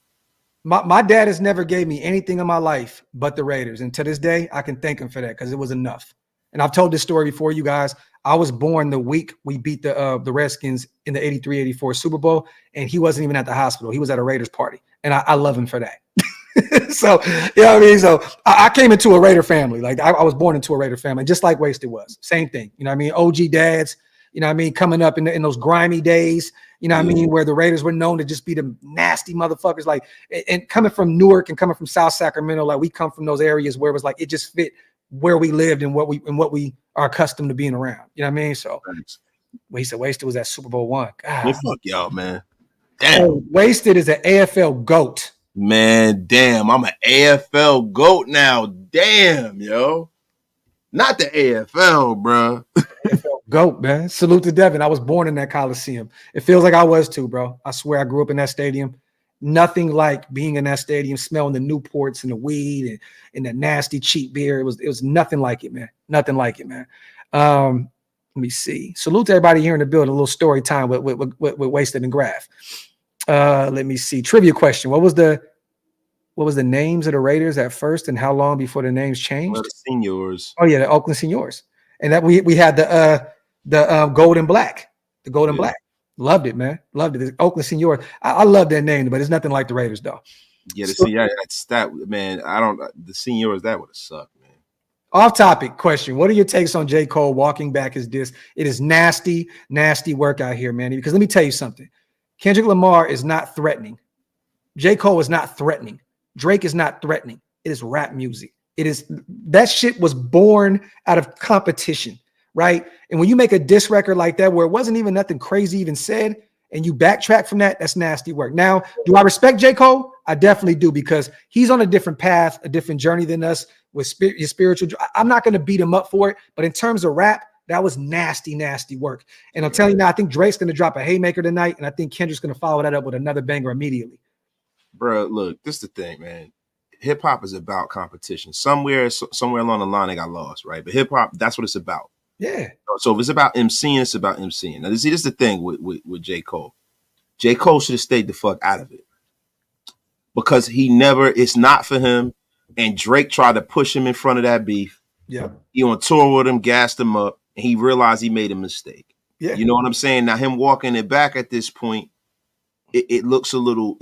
My dad has never gave me anything in my life but the Raiders. And to this day, I can thank him for that because it was enough. And I've told this story before, you guys. I was born the week we beat the Redskins in the 83-84 Super Bowl, and he wasn't even at the hospital. He was at a Raiders party, and I love him for that. So, you know what I mean? So I came into a Raider family. Like I was born into a Raider family, just like Wasted was. Same thing. You know what I mean? OG dads, you know what I mean? Coming up in those grimy days, you know what I mean? Where the Raiders were known to just be the nasty motherfuckers. Like, and coming from Newark and coming from South Sacramento, like we come from those areas where it was like, it just fit where we lived and what we are accustomed to being around. You know what I mean? So Wasted was at Super Bowl I. Man, fuck y'all, man. Damn. Wasted is an AFL GOAT. Man, damn. I'm an AFL GOAT now. Damn, yo. Not the AFL, bro. AFL GOAT, man. Salute to Devin. I was born in that Coliseum. It feels like I was too, bro. I swear I grew up in that stadium. Nothing like being in that stadium, smelling the Newports and the weed and the nasty cheap beer. It was nothing like it, man. Nothing like it, man. Let me see. Salute to everybody here in the building. A little story time with Wasted and Graf. Let me see. Trivia question. What was the names of the Raiders at first, and how long before the names changed? Well, the Seniors. Oh yeah, the Oakland Seniors, and that we had the gold and black, the gold and black. Loved it, man. Loved it. The Oakland Seniors. I love that name, but it's nothing like the Raiders, though. Yeah, man. The Seniors, that would have sucked, man. Off topic question. What are your takes on J. Cole walking back his disc? It is nasty, nasty work out here, man. Because let me tell you something. Kendrick Lamar is not threatening. J. Cole is not threatening. Drake is not threatening. It is rap music. That shit was born out of competition. Right. And when you make a diss record like that, where it wasn't even nothing crazy even said, and you backtrack from that, that's nasty work. Now, do I respect J. Cole? I definitely do, because he's on a different path, a different journey than us with his spiritual. I'm not going to beat him up for it. But in terms of rap, that was nasty, nasty work. And I'm telling you now, I think Drake's going to drop a haymaker tonight. And I think Kendrick's going to follow that up with another banger immediately. Bro, look, this is the thing, man. Hip hop is about competition. Somewhere along the line, they got lost, right? But hip hop, that's what it's about. Yeah. So if it's about MCing, it's about MCing. Now, see, this is the thing with J. Cole. J. Cole should have stayed the fuck out of it, because it's not for him. And Drake tried to push him in front of that beef. Yeah. He on tour with him, gassed him up, and he realized he made a mistake. Yeah. You know what I'm saying? Now him walking it back at this point, it looks a little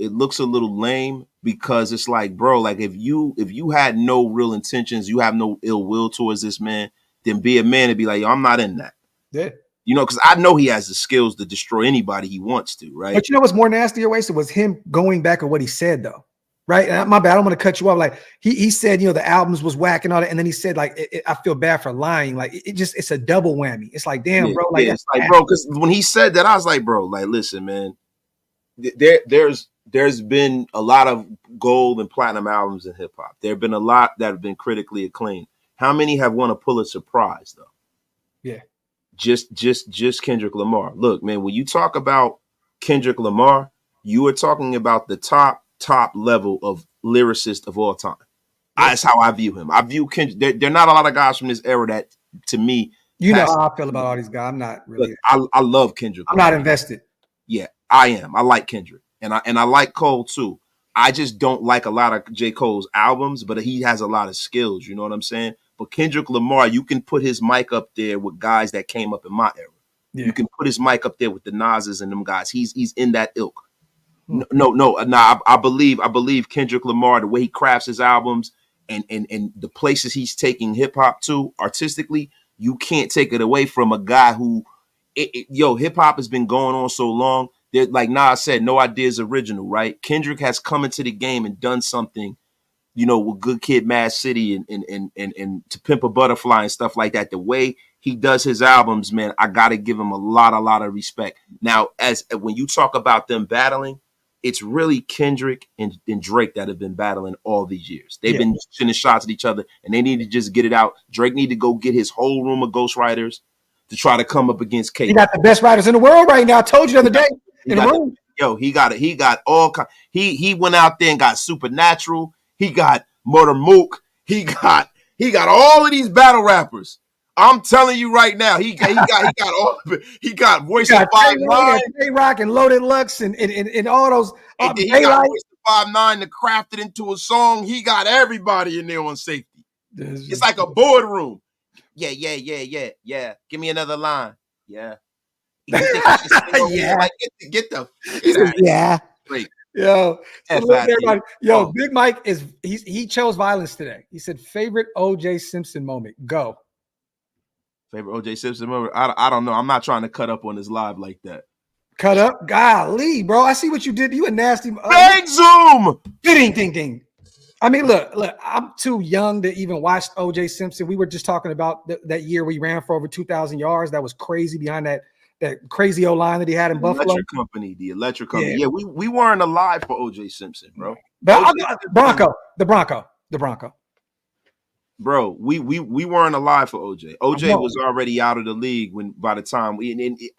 lame because it's like, bro, like if you had no real intentions, you have no ill will towards this man, then be a man and be like, yo, I'm not in that. Yeah. You know, because I know he has the skills to destroy anybody he wants to, right? But you know what's more nasty or wasted was him going back on what he said, though. Right? And my bad. I don't want to cut you off. Like he said, you know, the albums was whack and all that. And then he said, like, I feel bad for lying. Like it's a double whammy. It's like, damn, bro. Like, it's like, bro, because when he said that, I was like, bro, like, listen, man, there's been a lot of gold and platinum albums in hip hop. There have been a lot that have been critically acclaimed. How many have won a Pulitzer Prize, though? Yeah. Just Kendrick Lamar. Look, man, when you talk about Kendrick Lamar, you are talking about the top level of lyricist of all time. That's how I view him. I view Kendrick. There are not a lot of guys from this era that, to me, you know how I feel about all these guys. I'm not really. Look, I love Kendrick. I'm not invested. Yeah, I am. I like Kendrick, and I like Cole too. I just don't like a lot of J. Cole's albums, but he has a lot of skills. You know what I'm saying? But Kendrick Lamar, you can put his mic up there with guys that came up in my era. Yeah. You can put his mic up there with the Nas's and them guys. He's in that ilk. No. I believe Kendrick Lamar, the way he crafts his albums and the places he's taking hip hop to artistically, you can't take it away from a guy who, hip hop has been going on so long. Like Nas said, no idea is original, right? Kendrick has come into the game and done something, you know, with Good Kid, Mad City and To Pimp a Butterfly and stuff like that. The way he does his albums, man, I got to give him a lot of respect. Now, when you talk about them battling, it's really Kendrick and Drake that have been battling all these years. They've been sending shots at each other, and they need to just get it out. Drake need to go get his whole room of ghostwriters to try to come up against K. He got the best writers in the world right now. I told you the other day. He got all. He went out there and got Supernatural. He got Murder Mook. He got all of these battle rappers. I'm telling you right now, he got all of it. He got Voice of 5'9", J-Rock and Loaded Lux and all those. And he got Voice of 5'9" to craft it into a song. He got everybody in there on safety. It's like a boardroom. Yeah. Give me another line. Yeah. Yeah. Get the yeah. Break. Yo, Big Mike he chose violence today. He said favorite OJ Simpson moment. Go. Favorite OJ Simpson moment. I don't know. I'm not trying to cut up on this live like that. Cut up? Golly, bro. I see what you did. You a nasty. Big zoom. Ding. I mean, look. I'm too young to even watch OJ Simpson. We were just talking about that year we ran for over 2,000 yards. That was crazy behind that crazy O-line that he had in Buffalo. The electric company. Yeah, we weren't alive for OJ Simpson, bro. But the Bronco. Bro, we weren't alive for OJ. OJ was already out of the league by the time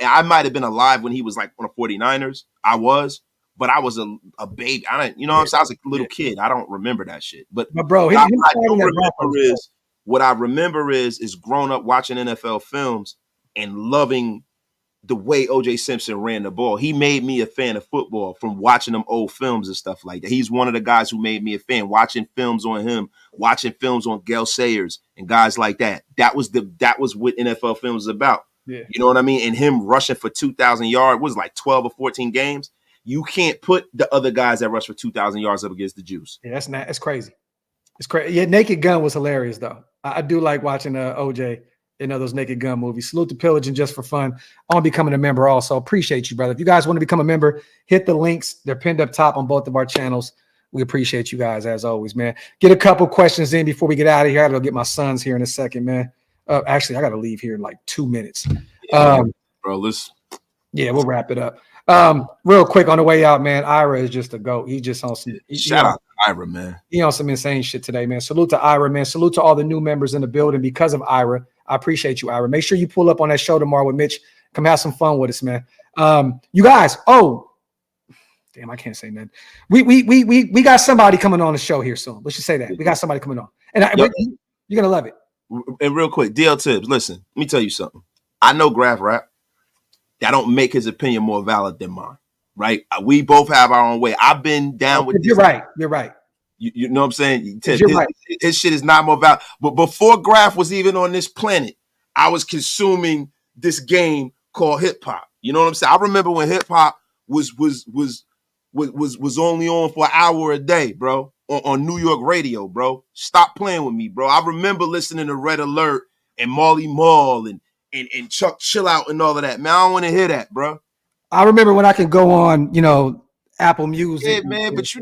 I might have been alive when he was like on the 49ers. I was, but I was a baby. I don't, I was a little kid. I don't remember that shit. But bro, what I remember is growing up watching NFL films and loving the way OJ Simpson ran the ball. He made me a fan of football from watching them old films and stuff like that. He's one of the guys who made me a fan, watching films on him, watching films on Gale Sayers and guys like that. That was what NFL films was about. Yeah. You know what I mean? And him rushing for 2,000 yards was like 12 or 14 games. You can't put the other guys that rush for 2,000 yards up against the Juice. Yeah, that's crazy. It's crazy. Yeah, Naked Gun was hilarious though. I do like watching OJ. Those Naked Gun movies. Salute to Pillage and Just for Fun on becoming a member also. Appreciate you, brother. If you guys want to become a member, hit the links. They're pinned up top on both of our channels. We appreciate you guys as always, man. Get a couple questions in before we get out of here. I got to go get my sons here in a second, man. Actually, I got to leave here in like 2 minutes. Bro, we'll wrap it up. Real quick on the way out, man. Ira is just a goat. He just on some shout out to Ira, man. He on some insane shit today, man. Salute to Ira, man. Salute to all the new members in the building because of Ira. I appreciate you, Ira. Make sure you pull up on that show tomorrow with Mitch. Come have some fun with us, man. You guys. Oh, damn! I can't say nothing. We got somebody coming on the show here soon. Let's just say that we got somebody coming on, and you're gonna love it. And real quick, DL Tibbs. Listen, let me tell you something. I know Graph Rap. That don't make his opinion more valid than mine, right? We both have our own way. I've been down with. You're right. You know what I'm saying? Right. His shit is not more valid. But before Graph was even on this planet, I was consuming this game called hip hop. You know what I'm saying? I remember when hip hop was only on for an hour a day, bro, on New York radio, bro. Stop playing with me, bro. I remember listening to Red Alert and Marley Marl and Chuck Chill Out and all of that. Man, I don't want to hear that, bro. I remember when I could go on, Apple Music. Yeah, man, but it's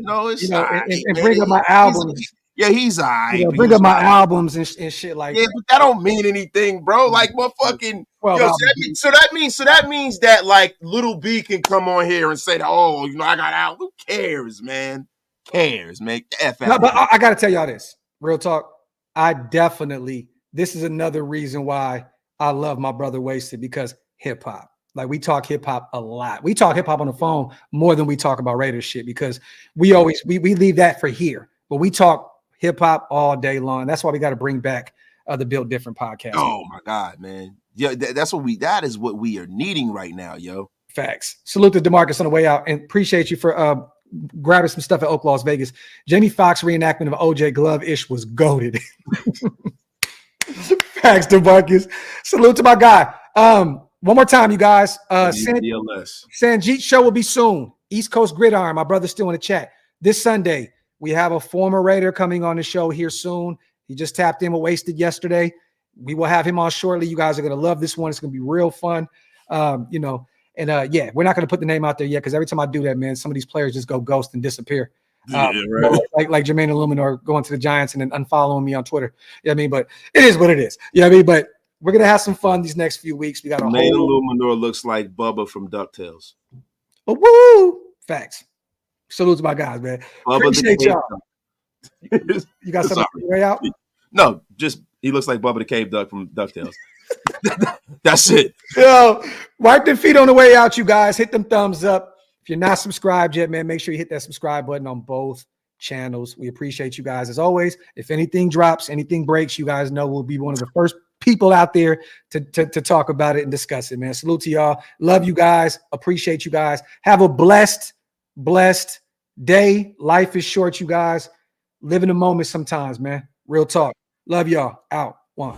and bring up my albums. He's all right. Bring up my albums and shit like that. Yeah, but that don't mean anything, bro. Like, motherfucking. So that means that like Little B can come on here and say, "Oh, I got out." Who cares, man? F out. But I got to tell y'all this, real talk. This is another reason why I love my brother Wasted, because hip hop. Like, we talk hip hop a lot. We talk hip hop on the phone more than we talk about Raiders shit, because we leave that for here, but we talk hip hop all day long. That's why we got to bring back the Built Different podcast. Oh my God, man. Yeah, that is what we are needing right now, yo. Facts. Salute to DeMarcus on the way out, and appreciate you for grabbing some stuff at OakLosVegas. Jamie Foxx reenactment of OJ Glove-ish was goated. Facts, DeMarcus. Salute to my guy. One more time, you guys. Sanjit show will be soon. East Coast Gridiron. My brother's still in the chat. This Sunday, we have a former Raider coming on the show here soon. He just tapped in with Wasted yesterday. We will have him on shortly. You guys are going to love this one. It's going to be real fun. We're not going to put the name out there yet, because every time I do that, man, some of these players just go ghost and disappear. Right. Like Jermaine Illuminor going to the Giants and then unfollowing me on Twitter. You know what I mean? But it is what it is. You know what I mean? But we're going to have some fun these next few weeks. We got Jermaine Illuminor looks like Bubba from DuckTales. Oh, woo! Facts. Salute to my guys, man. Appreciate y'all. You got something way out? No, just he looks like Bubba the Cave Duck from DuckTales. That's it. Yo, wipe them feet on the way out, you guys. Hit them thumbs up. If you're not subscribed yet, man, make sure you hit that subscribe button on both channels. We appreciate you guys as always. If anything drops, anything breaks, you guys know we'll be one of the first people out there to talk about it and discuss it, man. Salute to y'all. Love you guys. Appreciate you guys. Have a blessed day. Life is short, you guys. Live in the moment sometimes, man. Real talk. Love y'all. Out. One.